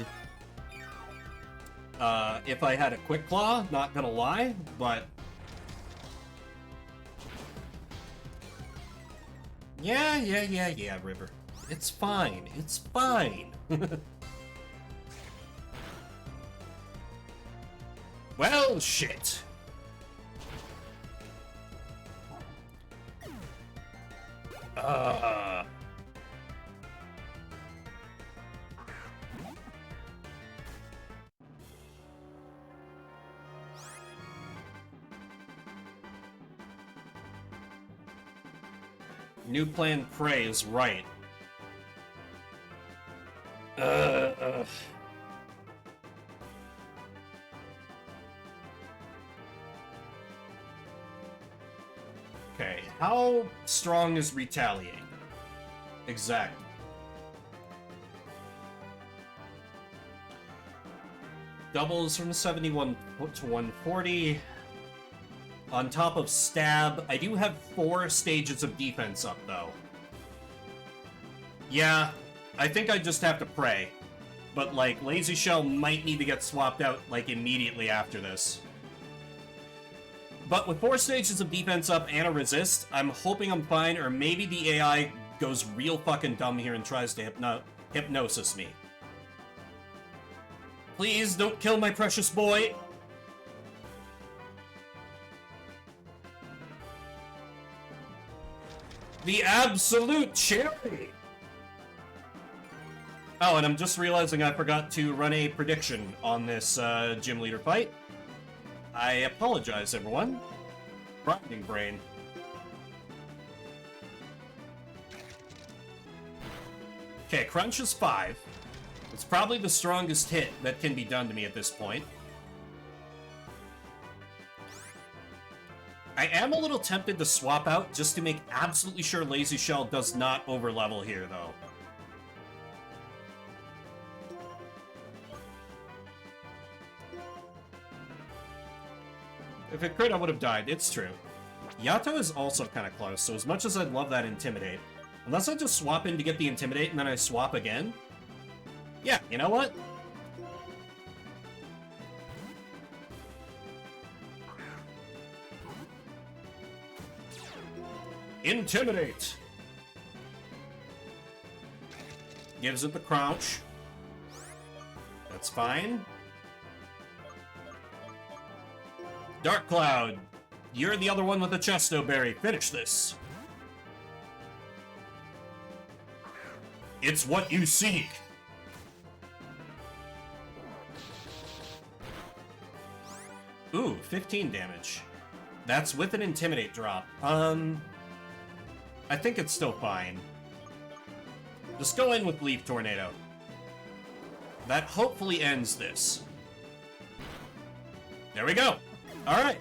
a Quick Claw, not gonna lie, but... Yeah, River. It's fine. It's fine. Well, shit. New plan Prey is right. Okay, how strong is Retaliate? Exactly. Doubles from 71 to 140. On top of Stab, I do have 4 stages of defense up, though. Yeah, I think I just have to pray. But, like, Lazy Shell might need to get swapped out, like, immediately after this. But with 4 stages of defense up and a resist, I'm hoping I'm fine, or maybe the AI goes real fucking dumb here and tries to hypnosis me. Please don't kill my precious boy. The absolute cherry! Oh, and I'm just realizing I forgot to run a prediction on this gym leader fight. I apologize, everyone. Grinding brain. Okay, Crunch is 5. It's probably the strongest hit that can be done to me at this point. I am a little tempted to swap out just to make absolutely sure Lazy Shell does not overlevel here, though. If it crit, I would have died. It's true. Yato is also kind of close, so as much as I'd love that Intimidate, unless I just swap in to get the Intimidate and then I swap again, yeah, you know what? Intimidate! Gives it the crouch. That's fine. Dark Cloud, you're the other one with the Chesto Berry. Finish this. It's what you seek. Ooh, 15 damage. That's with an Intimidate drop. I think it's still fine. Just go in with Leaf Tornado. That hopefully ends this. There we go. Alright.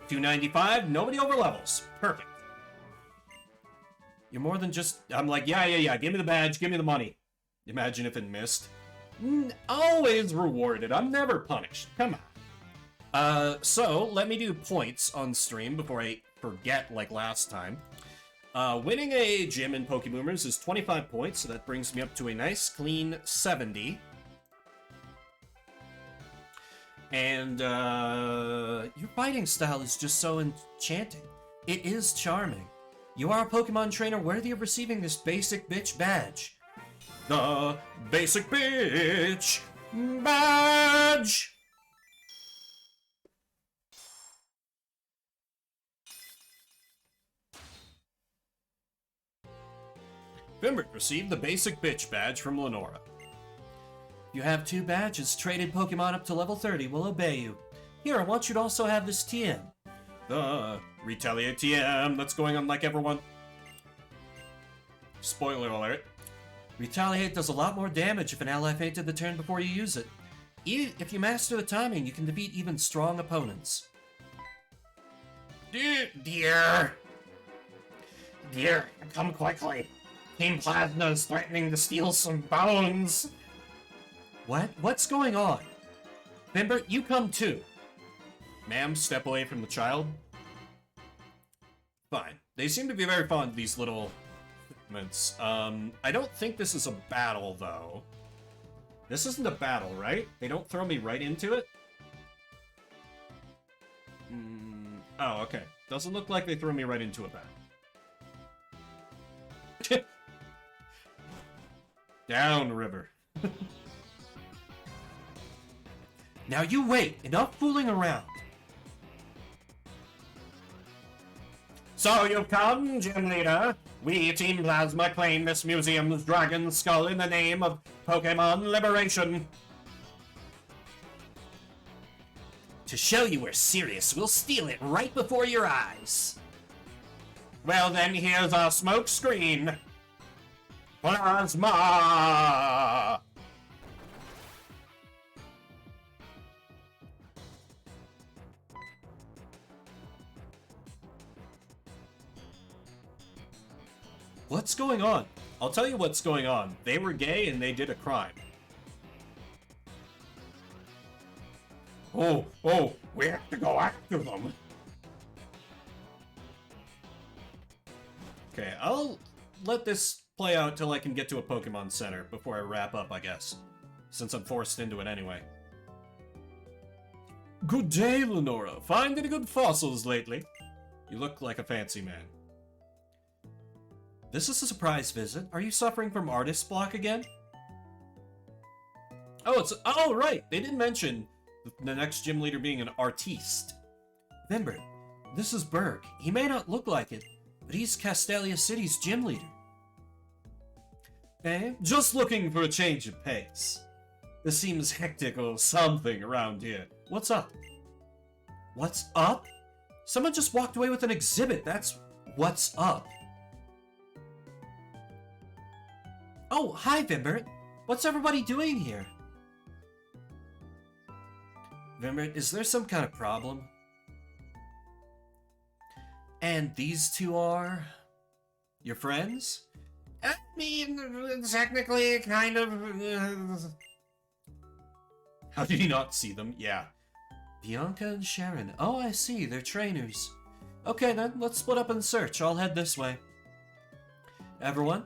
295, nobody overlevels. Perfect. You're more than just... I'm like, yeah, give me the badge, give me the money. Imagine if it missed. Always rewarded, I'm never punished. Come on. So, let me do points on stream before I forget like last time. Winning a gym in Pokeboomers is 25 points, so that brings me up to a nice, clean 70. And, your fighting style is just so enchanting. It is charming. You are a Pokemon trainer worthy of receiving this basic bitch badge. The basic bitch badge! Fimbert received the basic bitch badge from Lenora. You have 2 badges. Traded Pokemon up to level 30 will obey you. Here, I want you to also have this TM. The Retaliate TM that's going on like everyone. Spoiler alert. Retaliate does a lot more damage if an ally fainted the turn before you use it. If you master the timing, you can defeat even strong opponents. Dear, come quickly. Team Plasma is threatening to steal some bones. What? What's going on? Fimbert, you come too. Ma'am, step away from the child. Fine. They seem to be very fond of these little segments. I don't think this is a battle, though. This isn't a battle, right? They don't throw me right into it? Oh, okay. Doesn't look like they threw me right into a battle. Down, river. Now you wait. Enough fooling around. So you've come, Gym Leader. We, Team Plasma, claim this museum's dragon skull in the name of Pokemon Liberation. To show you we're serious, we'll steal it right before your eyes. Well then, here's our smoke screen. Plasma! What's going on? I'll tell you what's going on. They were gay and they did a crime. Oh, we have to go after them. Okay, I'll let this play out till I can get to a Pokemon Center before I wrap up, I guess. Since I'm forced into it anyway. Good day, Lenora. Find any good fossils lately? You look like a fancy man. This is a surprise visit. Are you suffering from artist block again? Oh, right. They didn't mention the next gym leader being an artiste. Remember, this is Berg. He may not look like it, but he's Castelia City's gym leader. Eh? Just looking for a change of pace. This seems hectic or something around here. What's up? What's up? Someone just walked away with an exhibit. That's what's up. Oh, hi, Vimbert. What's everybody doing here? Vimbert, is there some kind of problem? And these two are... your friends? I mean, technically, kind of... How did he not see them? Yeah. Bianca and Sharon. Oh, I see. They're trainers. Okay, then. Let's split up and search. I'll head this way. Everyone,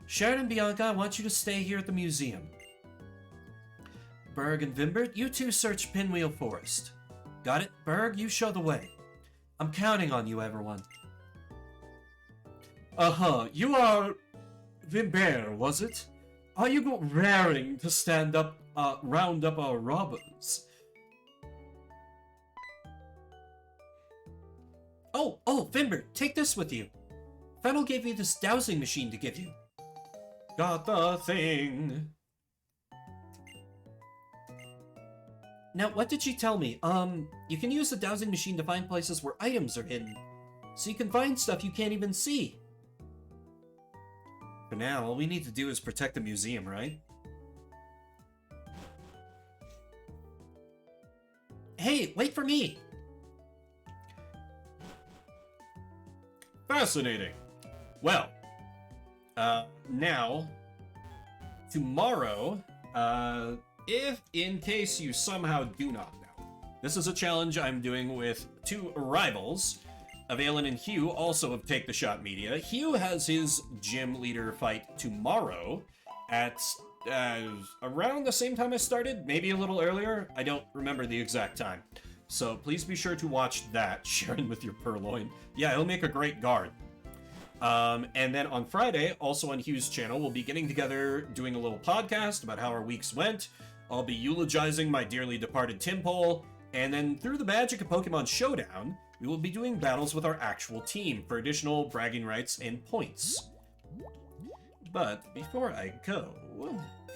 Sharon and Bianca, I want you to stay here at the museum. Berg and Vimbert, you two search Pinwheel Forest. Got it? Berg, you show the way. I'm counting on you, everyone. Uh-huh. You are... Vimbert, was it? Are you raring to stand up, round up our robbers? Oh, Vimbert, take this with you. Fennel gave you this dowsing machine to give you. Got the thing. Now, what did she tell me? You can use the dowsing machine to find places where items are hidden. So you can find stuff you can't even see. For now, all we need to do is protect the museum, right? Hey, wait for me! Fascinating. Well, now, tomorrow, if in case you somehow do not know, this is a challenge I'm doing with two rivals. Availin and Hugh, also of Take the Shot Media. Hugh has his gym leader fight tomorrow at around the same time I started, maybe a little earlier. I don't remember the exact time. So please be sure to watch that, Sharon with your purloin. Yeah, he'll make a great guard. And then on Friday, also on Hugh's channel, we'll be getting together, doing a little podcast about how our weeks went. I'll be eulogizing my dearly departed Timpole, and then through the magic of Pokemon Showdown, we will be doing battles with our actual team for additional bragging rights and points. But before I go,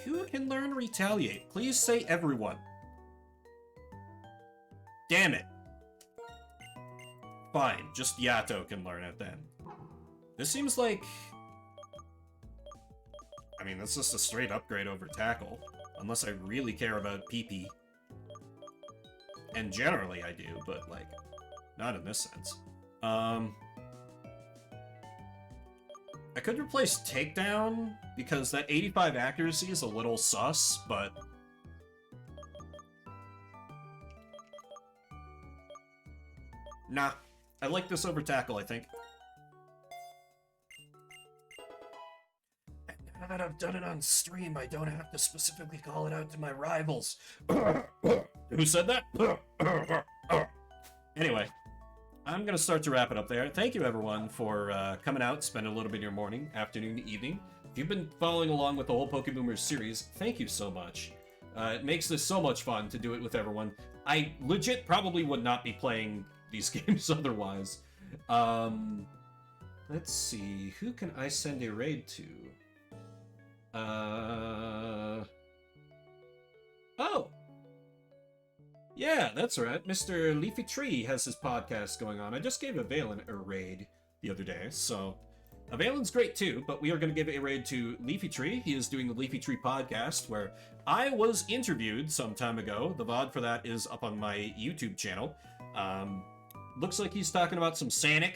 who can learn Retaliate? Please say everyone. Damn it. Fine, just Yato can learn it then. This seems like... I mean, that's just a straight upgrade over Tackle. Unless I really care about PP. And generally I do, but, like, not in this sense. I could replace Takedown, because that 85 accuracy is a little sus, but... Nah, I like this over Tackle, I think. And now that I've done it on stream, I don't have to specifically call it out to my rivals. Who said that? Anyway, I'm going to start to wrap it up there. Thank you, everyone, for coming out, spending a little bit of your morning, afternoon, evening. If you've been following along with the whole Pokeboomers series, thank you so much. It makes this so much fun to do it with everyone. I legit probably would not be playing these games otherwise. Let's see, who can I send a raid to? Oh! Yeah, that's right. Mr. Leafy Tree has his podcast going on. I just gave Availin a raid the other day, so... Avalin's great too, but we are going to give a raid to Leafy Tree. He is doing the Leafy Tree podcast, where I was interviewed some time ago. The VOD for that is up on my YouTube channel. Looks like he's talking about some Sanic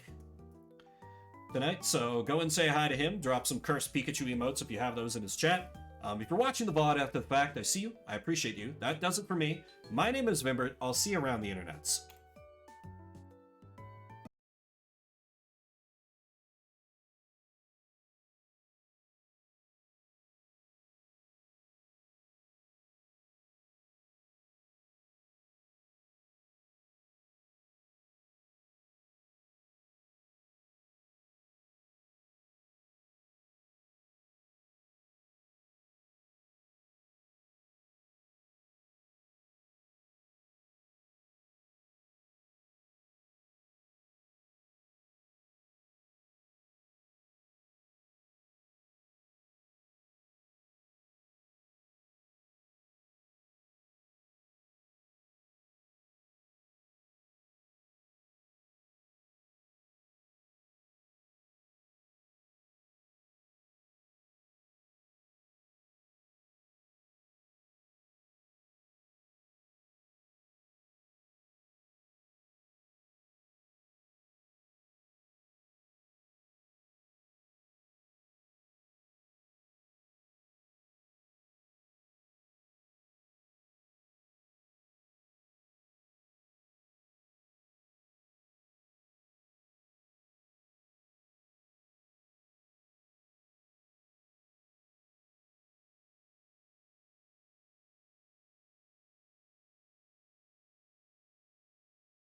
tonight, so go and say hi to him. Drop some cursed Pikachu emotes if you have those in his chat. If you're watching the VOD after the fact, I see you. I appreciate you. That does it for me. My name is Vimbert. I'll see you around the internets.